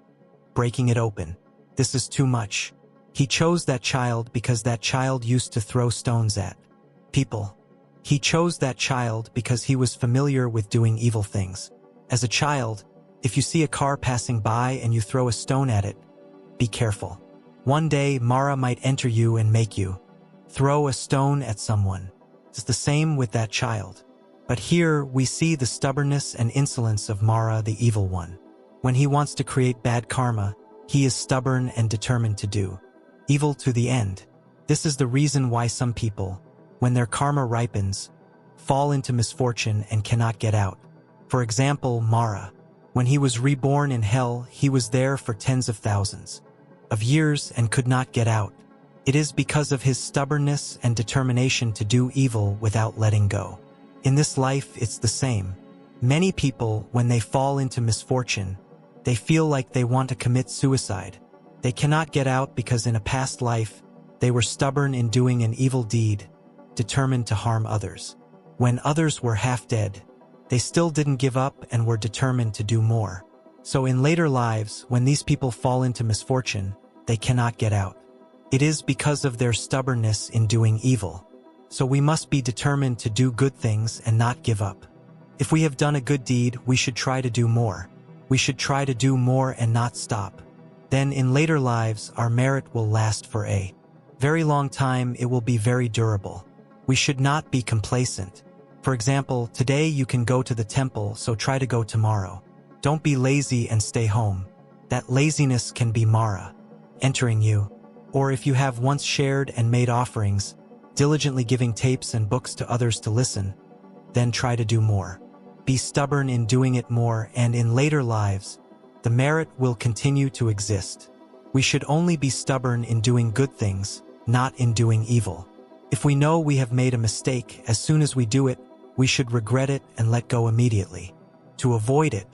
breaking it open. This is too much. He chose that child because that child used to throw stones at people. He chose that child because he was familiar with doing evil things. As a child, if you see a car passing by and you throw a stone at it, be careful. One day, Mara might enter you and make you throw a stone at someone. It's the same with that child. But here we see the stubbornness and insolence of Mara, the evil one. When he wants to create bad karma, he is stubborn and determined to do evil to the end. This is the reason why some people, when their karma ripens, fall into misfortune and cannot get out. For example, Mara. When he was reborn in hell, he was there for tens of thousands of years and could not get out. It is because of his stubbornness and determination to do evil without letting go. In this life, it's the same. Many people, when they fall into misfortune, they feel like they want to commit suicide. They cannot get out because in a past life, they were stubborn in doing an evil deed, determined to harm others. When others were half dead, they still didn't give up and were determined to do more. So in later lives, when these people fall into misfortune, they cannot get out. It is because of their stubbornness in doing evil. So we must be determined to do good things and not give up. If we have done a good deed, we should try to do more. We should try to do more and not stop. Then in later lives, our merit will last for a very long time. It will be very durable. We should not be complacent. For example, today you can go to the temple, so try to go tomorrow. Don't be lazy and stay home. That laziness can be Mara entering you. Or if you have once shared and made offerings, diligently giving tapes and books to others to listen, then try to do more. Be stubborn in doing it more, and in later lives, the merit will continue to exist. We should only be stubborn in doing good things, not in doing evil. If we know we have made a mistake, as soon as we do it, we should regret it and let go immediately. To avoid it,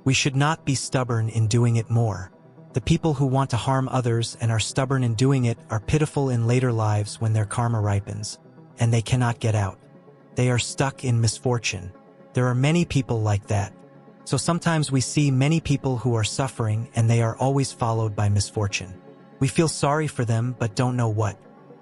we should not be stubborn in doing it more. The people who want to harm others and are stubborn in doing it are pitiful in later lives when their karma ripens, and they cannot get out. They are stuck in misfortune. There are many people like that. So sometimes we see many people who are suffering and they are always followed by misfortune. We feel sorry for them but don't know what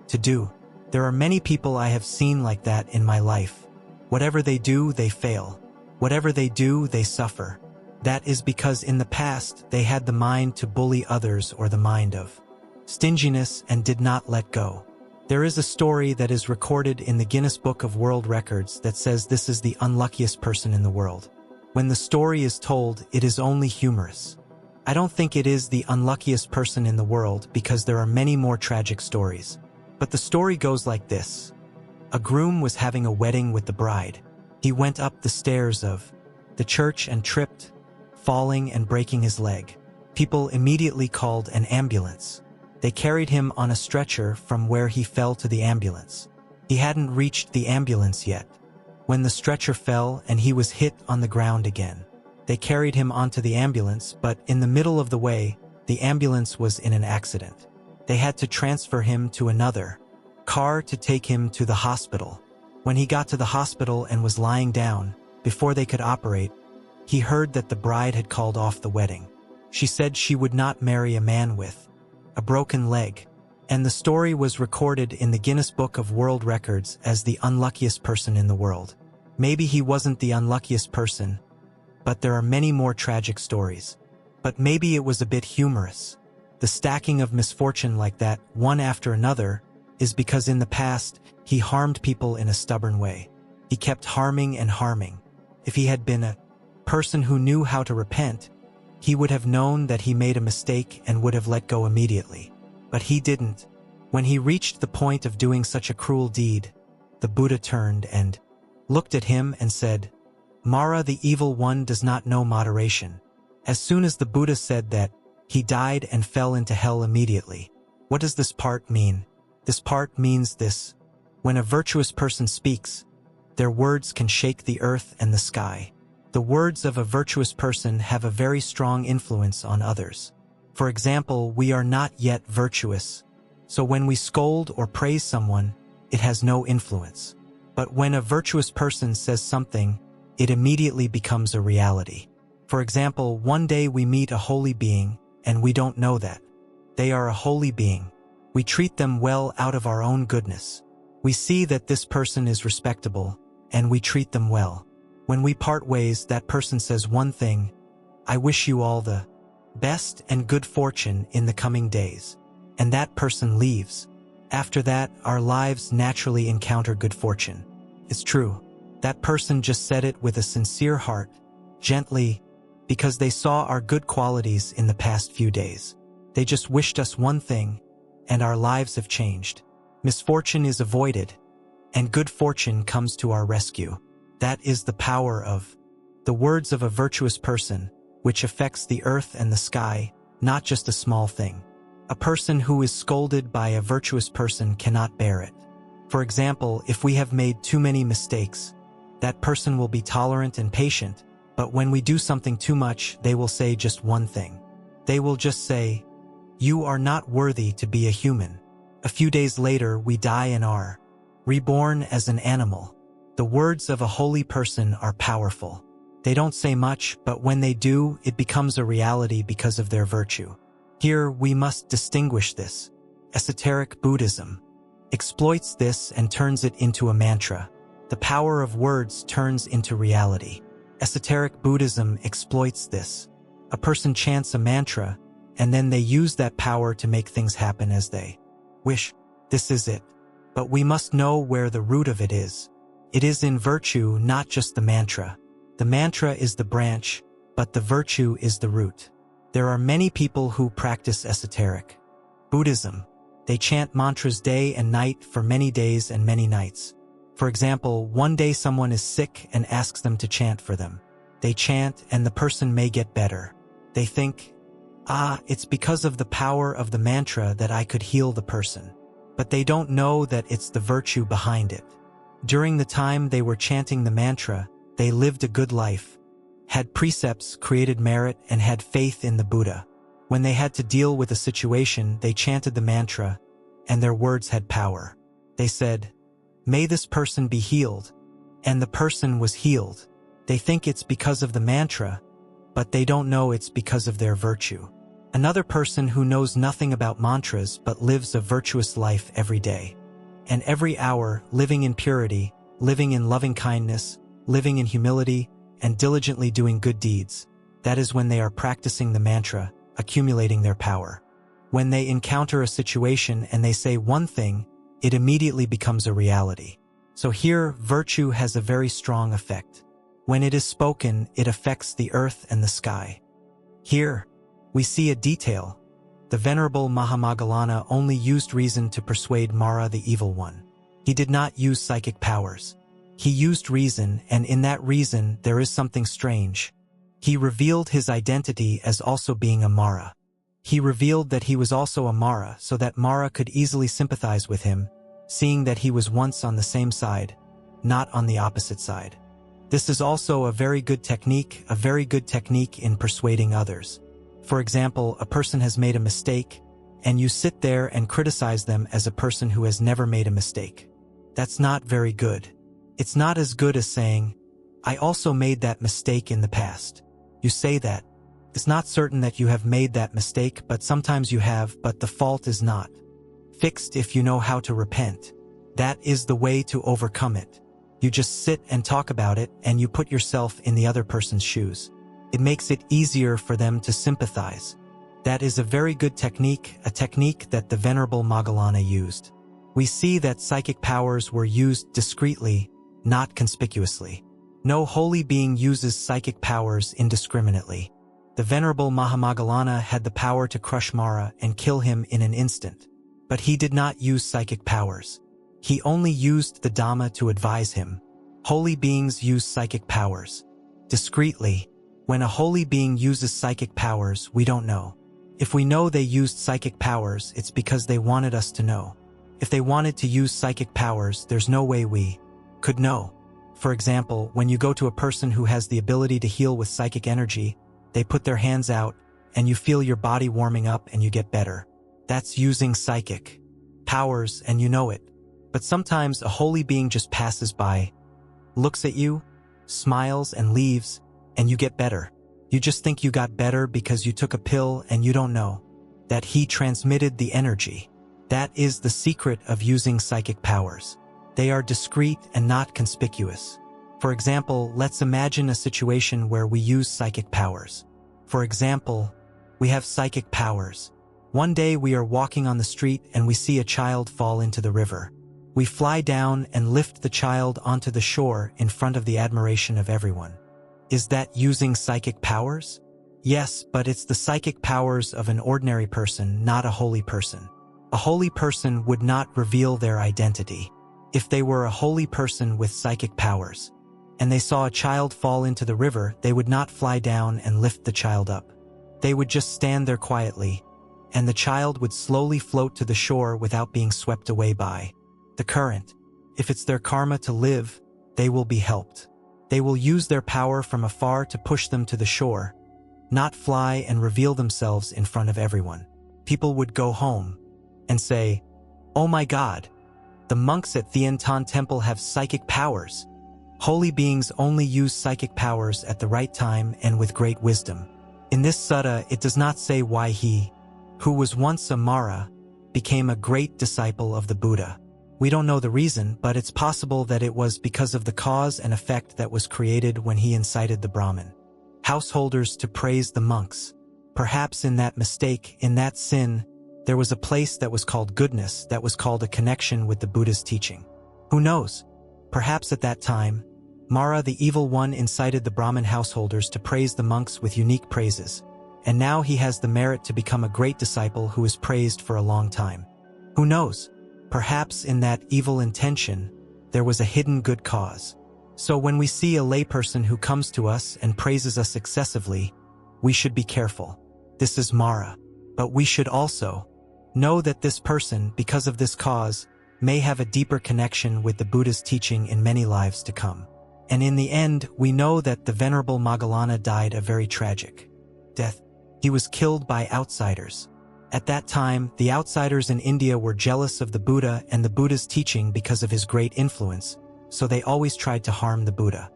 to do. There are many people I have seen like that in my life. Whatever they do, they fail. Whatever they do, they suffer. That is because in the past they had the mind to bully others or the mind of stinginess and did not let go. There is a story that is recorded in the Guinness Book of World Records that says this is the unluckiest person in the world. When the story is told, it is only humorous. I don't think it is the unluckiest person in the world because there are many more tragic stories. But the story goes like this. A groom was having a wedding with the bride. He went up the stairs of the church and tripped, falling and breaking his leg. People immediately called an ambulance. They carried him on a stretcher from where he fell to the ambulance. He hadn't reached the ambulance yet when the stretcher fell and he was hit on the ground again. They carried him onto the ambulance, but in the middle of the way, the ambulance was in an accident. They had to transfer him to another car to take him to the hospital. When he got to the hospital and was lying down, before they could operate, he heard that the bride had called off the wedding. She said she would not marry a man with a broken leg. And the story was recorded in the Guinness Book of World Records as the unluckiest person in the world. Maybe he wasn't the unluckiest person, but there are many more tragic stories. But maybe it was a bit humorous. The stacking of misfortune like that, one after another, is because in the past, he harmed people in a stubborn way. He kept harming and harming. If he had been a person who knew how to repent, he would have known that he made a mistake and would have let go immediately. But he didn't. When he reached the point of doing such a cruel deed, the Buddha turned and looked at him and said, Mara, the evil one does not know moderation. As soon as the Buddha said that, he died and fell into hell immediately. What does this part mean? This part means this. When a virtuous person speaks, their words can shake the earth and the sky. The words of a virtuous person have a very strong influence on others. For example, we are not yet virtuous, so when we scold or praise someone, it has no influence. But when a virtuous person says something, it immediately becomes a reality. For example, one day we meet a holy being, and we don't know that they are a holy being. We treat them well out of our own goodness. We see that this person is respectable, and we treat them well. When we part ways, that person says one thing, I wish you all the best and good fortune in the coming days. And that person leaves. After that, our lives naturally encounter good fortune. It's true. That person just said it with a sincere heart, gently, because they saw our good qualities in the past few days. They just wished us one thing, and our lives have changed. Misfortune is avoided, and good fortune comes to our rescue. That is the power of the words of a virtuous person, which affects the earth and the sky, not just a small thing. A person who is scolded by a virtuous person cannot bear it. For example, if we have made too many mistakes, that person will be tolerant and patient, but when we do something too much, they will say just one thing. They will just say, "You are not worthy to be a human." A few days later, we die and are reborn as an animal. The words of a holy person are powerful. They don't say much, but when they do, it becomes a reality because of their virtue. Here, we must distinguish this. Esoteric Buddhism exploits this and turns it into a mantra. The power of words turns into reality. Esoteric Buddhism exploits this. A person chants a mantra, and then they use that power to make things happen as they wish. This is it. But we must know where the root of it is. It is in virtue, not just the mantra. The mantra is the branch, but the virtue is the root. There are many people who practice esoteric Buddhism. They chant mantras day and night for many days and many nights. For example, one day someone is sick and asks them to chant for them. They chant and the person may get better. They think, it's because of the power of the mantra that I could heal the person. But they don't know that it's the virtue behind it. During the time they were chanting the mantra, they lived a good life, had precepts, created merit, and had faith in the Buddha. When they had to deal with a situation, they chanted the mantra, and their words had power. They said, "May this person be healed," and the person was healed. They think it's because of the mantra, but they don't know it's because of their virtue. Another person who knows nothing about mantras but lives a virtuous life every day, and every hour, living in purity, living in loving kindness, living in humility, and diligently doing good deeds. That is when they are practicing the mantra, accumulating their power. When they encounter a situation and they say one thing, it immediately becomes a reality. So here, virtue has a very strong effect. When it is spoken, it affects the earth and the sky. Here, we see a detail. The venerable Mahā-Moggallāna only used reason to persuade Mara the evil one. He did not use psychic powers. He used reason, and in that reason there is something strange. He revealed his identity as also being a Mara. He revealed that he was also a Mara so that Mara could easily sympathize with him, seeing that he was once on the same side, not on the opposite side. This is also a very good technique in persuading others. For example, a person has made a mistake, and you sit there and criticize them as a person who has never made a mistake. That's not very good. It's not as good as saying, "I also made that mistake in the past." You say that. It's not certain that you have made that mistake, but sometimes you have, but the fault is not fixed if you know how to repent. That is the way to overcome it. You just sit and talk about it, and you put yourself in the other person's shoes. It makes it easier for them to sympathize. That is a very good technique, a technique that the Venerable Moggallāna used. We see that psychic powers were used discreetly, not conspicuously. No holy being uses psychic powers indiscriminately. The Venerable Mahā-Moggallāna had the power to crush Mara and kill him in an instant. But he did not use psychic powers. He only used the Dhamma to advise him. Holy beings use psychic powers discreetly. When a holy being uses psychic powers, we don't know. If we know they used psychic powers, it's because they wanted us to know. If they wanted to use psychic powers, there's no way we could know. For example, when you go to a person who has the ability to heal with psychic energy, they put their hands out, and you feel your body warming up and you get better. That's using psychic powers, and you know it. But sometimes a holy being just passes by, looks at you, smiles and leaves, and you get better. You just think you got better because you took a pill, and you don't know that he transmitted the energy. That is the secret of using psychic powers. They are discreet and not conspicuous. For example, let's imagine a situation where we use psychic powers. For example, we have psychic powers. One day we are walking on the street and we see a child fall into the river. We fly down and lift the child onto the shore in front of the admiration of everyone. Is that using psychic powers? Yes, but it's the psychic powers of an ordinary person, not a holy person. A holy person would not reveal their identity. If they were a holy person with psychic powers, and they saw a child fall into the river, they would not fly down and lift the child up. They would just stand there quietly, and the child would slowly float to the shore without being swept away by the current. If it's their karma to live, they will be helped. They will use their power from afar to push them to the shore, not fly and reveal themselves in front of everyone. People would go home and say, "Oh my God, the monks at Thian Tan Temple have psychic powers." Holy beings only use psychic powers at the right time and with great wisdom. In this sutta, it does not say why he, who was once a Mara, became a great disciple of the Buddha. We don't know the reason, but it's possible that it was because of the cause and effect that was created when he incited the Brahmin householders to praise the monks. Perhaps in that mistake, in that sin, there was a place that was called goodness, that was called a connection with the Buddha's teaching. Who knows? Perhaps at that time, Mara the evil one incited the Brahmin householders to praise the monks with unique praises, and now he has the merit to become a great disciple who is praised for a long time. Who knows? Perhaps in that evil intention, there was a hidden good cause. So when we see a layperson who comes to us and praises us excessively, we should be careful. This is Mara. But we should also know that this person, because of this cause, may have a deeper connection with the Buddha's teaching in many lives to come. And in the end, we know that the venerable Moggallāna died a very tragic death. He was killed by outsiders. At that time, the outsiders in India were jealous of the Buddha and the Buddha's teaching because of his great influence, so they always tried to harm the Buddha.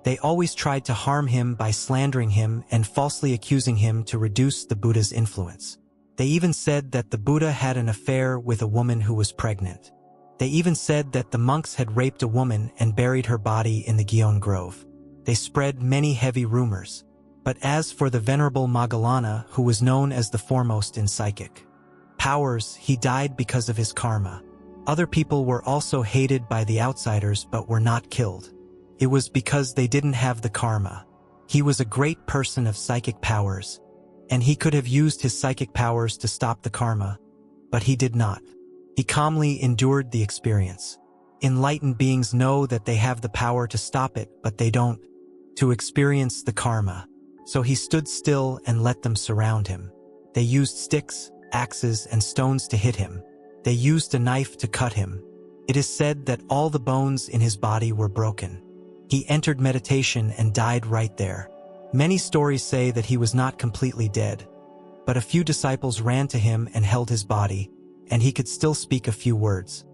They always tried to harm him by slandering him and falsely accusing him to reduce the Buddha's influence. They even said that the Buddha had an affair with a woman who was pregnant. They even said that the monks had raped a woman and buried her body in the Gyeon Grove. They spread many heavy rumors. But as for the venerable Moggallāna, who was known as the foremost in psychic powers, he died because of his karma. Other people were also hated by the outsiders but were not killed. It was because they didn't have the karma. He was a great person of psychic powers, and he could have used his psychic powers to stop the karma, but he did not. He calmly endured the experience. Enlightened beings know that they have the power to stop it, but they don't to experience the karma. So he stood still and let them surround him. They used sticks, axes, and stones to hit him. They used a knife to cut him. It is said that all the bones in his body were broken. He entered meditation and died right there. Many stories say that he was not completely dead, but a few disciples ran to him and held his body, and he could still speak a few words.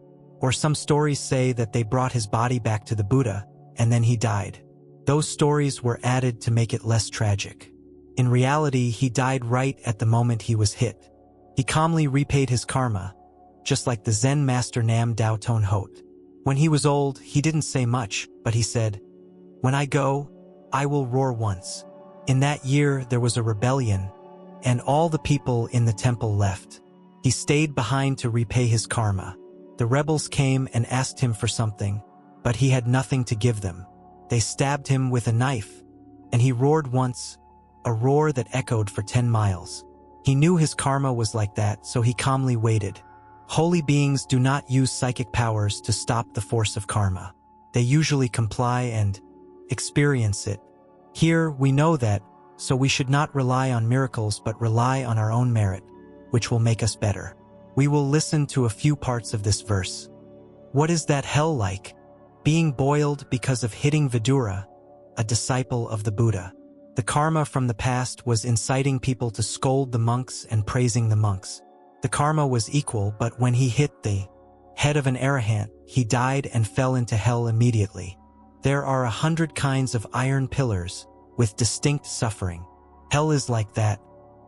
Or some stories say that they brought his body back to the Buddha, and then he died. Those stories were added to make it less tragic. In reality, he died right at the moment he was hit. He calmly repaid his karma, just like the Zen master Nam Dao Ton Hot. When he was old, he didn't say much, but he said, "When I go, I will roar once." In that year, there was a rebellion, and all the people in the temple left. He stayed behind to repay his karma. The rebels came and asked him for something, but he had nothing to give them. They stabbed him with a knife, and he roared once, a roar that echoed for 10 miles. He knew his karma was like that, so he calmly waited. Holy beings do not use psychic powers to stop the force of karma. They usually comply and experience it. Here, we know that, so we should not rely on miracles but rely on our own merit, which will make us better. We will listen to a few parts of this verse. What is that hell like? Being boiled because of hitting Vidhura, a disciple of the Buddha. The karma from the past was inciting people to scold the monks and praising the monks. The karma was equal, but when he hit the head of an Arahant, he died and fell into hell immediately. There are 100 kinds of iron pillars with distinct suffering. Hell is like that.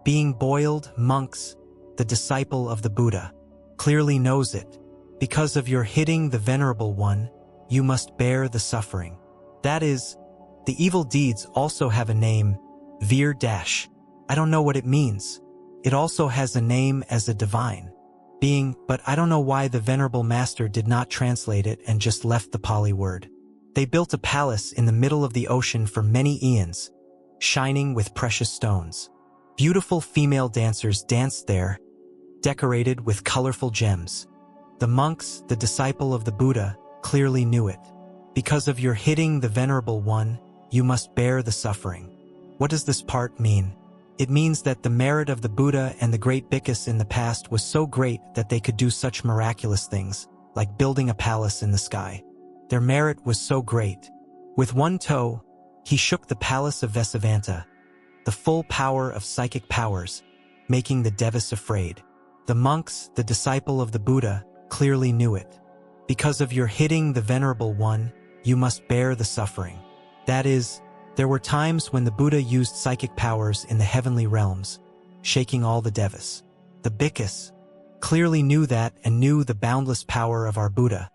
Being boiled, monks, the disciple of the Buddha, clearly knows it. Because of your hitting the venerable one, you must bear the suffering. That is, the evil deeds also have a name, Veer dash. I don't know what it means. It also has a name as a divine being, but I don't know why the venerable master did not translate it and just left the Pali word. They built a palace in the middle of the ocean for many eons, shining with precious stones. Beautiful female dancers danced there, decorated with colorful gems. The monks, the disciple of the Buddha, clearly knew it. Because of your hitting the Venerable One, you must bear the suffering. What does this part mean? It means that the merit of the Buddha and the great bhikkhus in the past was so great that they could do such miraculous things, like building a palace in the sky. Their merit was so great. With one toe, he shook the palace of Vesavanta, the full power of psychic powers, making the devas afraid. The monks, the disciple of the Buddha, clearly knew it. Because of your hitting the Venerable One, you must bear the suffering. That is, there were times when the Buddha used psychic powers in the heavenly realms, shaking all the devas. The bhikkhus clearly knew that and knew the boundless power of our Buddha,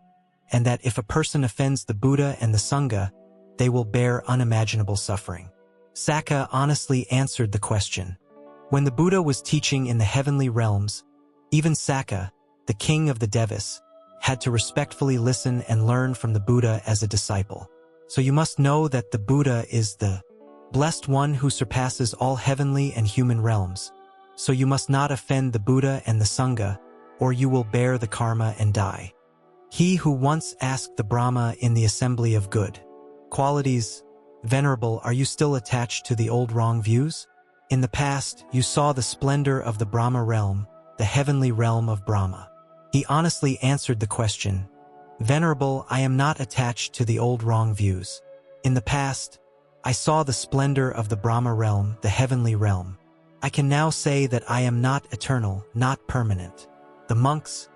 and that if a person offends the Buddha and the Sangha, they will bear unimaginable suffering. Sakka honestly answered the question. When the Buddha was teaching in the heavenly realms, even Sakka, the king of the devas, had to respectfully listen and learn from the Buddha as a disciple. So you must know that the Buddha is the blessed one who surpasses all heavenly and human realms. So you must not offend the Buddha and the Sangha, or you will bear the karma and die. He who once asked the Brahma in the assembly of good qualities, Venerable, are you still attached to the old wrong views? In the past, you saw the splendor of the Brahma realm, the heavenly realm of Brahma. He honestly answered the question, Venerable, I am not attached to the old wrong views. In the past, I saw the splendor of the Brahma realm, the heavenly realm. I can now say that I am not eternal, not permanent. The monks,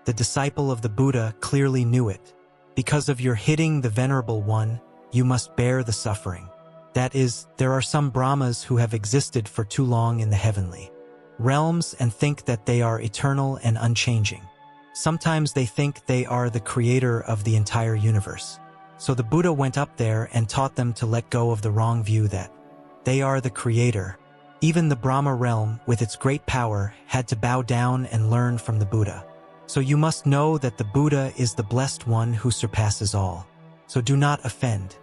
the disciple of the Buddha, clearly knew it. Because of your hitting the Venerable One, you must bear the suffering. That is, there are some Brahmas who have existed for too long in the heavenly realms and think that they are eternal and unchanging. Sometimes they think they are the creator of the entire universe. So the Buddha went up there and taught them to let go of the wrong view that they are the creator. Even the Brahma realm, with its great power, had to bow down and learn from the Buddha. So you must know that the Buddha is the blessed one who surpasses all. So do not offend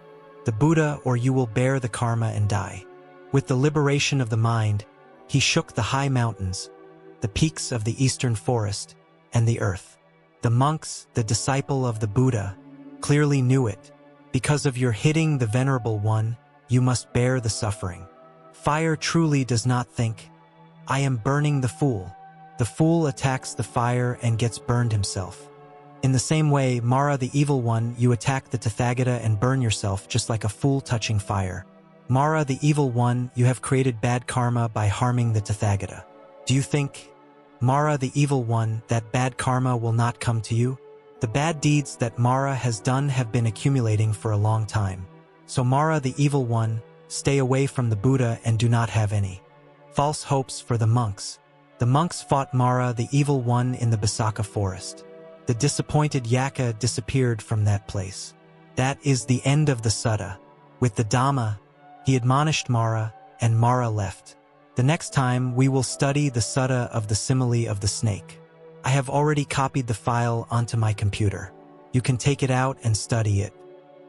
the Buddha, or you will bear the karma and die. With the liberation of the mind, he shook the high mountains, the peaks of the eastern forest, and the earth. The monks, the disciple of the Buddha, clearly knew it. Because of your hitting the Venerable One, you must bear the suffering. Fire truly does not think, I am burning the fool. The fool attacks the fire and gets burned himself. In the same way, Mara the evil one, you attack the Tathagata and burn yourself just like a fool touching fire. Mara the evil one, you have created bad karma by harming the Tathagata. Do you think, Mara the evil one, that bad karma will not come to you? The bad deeds that Mara has done have been accumulating for a long time. So Mara the evil one, stay away from the Buddha and do not have any false hopes for the monks. The monks fought Mara the evil one in the Basaka forest. The disappointed Yaka disappeared from that place. That is the end of the Sutta. With the Dhamma, he admonished Mara, and Mara left. The next time we will study the Sutta of the simile of the snake. I have already copied the file onto my computer. You can take it out and study it.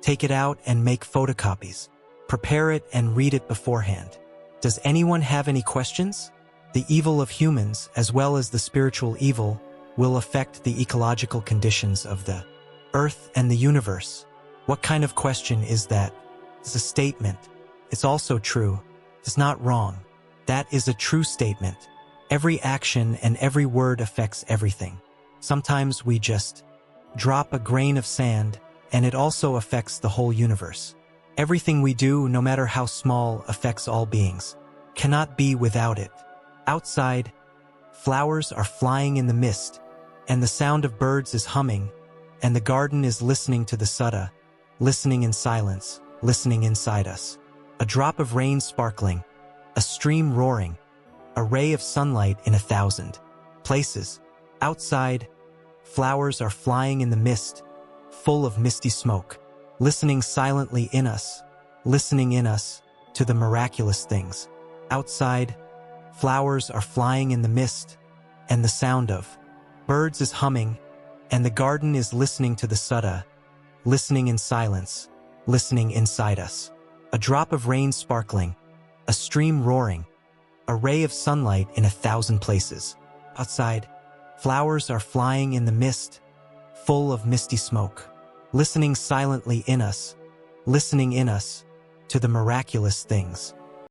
Take it out and make photocopies. Prepare it and read it beforehand. Does anyone have any questions? The evil of humans, as well as the spiritual evil, will affect the ecological conditions of the earth and the universe. What kind of question is that? It's a statement. It's also true. It's not wrong. That is a true statement. Every action and every word affects everything. Sometimes we just drop a grain of sand, and it also affects the whole universe. Everything we do, no matter how small, affects all beings. Cannot be without it. Outside, flowers are flying in the mist, and the sound of birds is humming, and the garden is listening to the Sutta, listening in silence, listening inside us. A drop of rain sparkling, a stream roaring, a ray of sunlight in 1,000 places. Outside, flowers are flying in the mist, full of misty smoke, listening silently in us, listening in us to the miraculous things. Outside, flowers are flying in the mist, and the sound of birds is humming, and the garden is listening to the Sutta, listening in silence, listening inside us. A drop of rain sparkling, a stream roaring, a ray of sunlight in 1,000 places. Outside, flowers are flying in the mist, full of misty smoke, listening silently in us, listening in us to the miraculous things.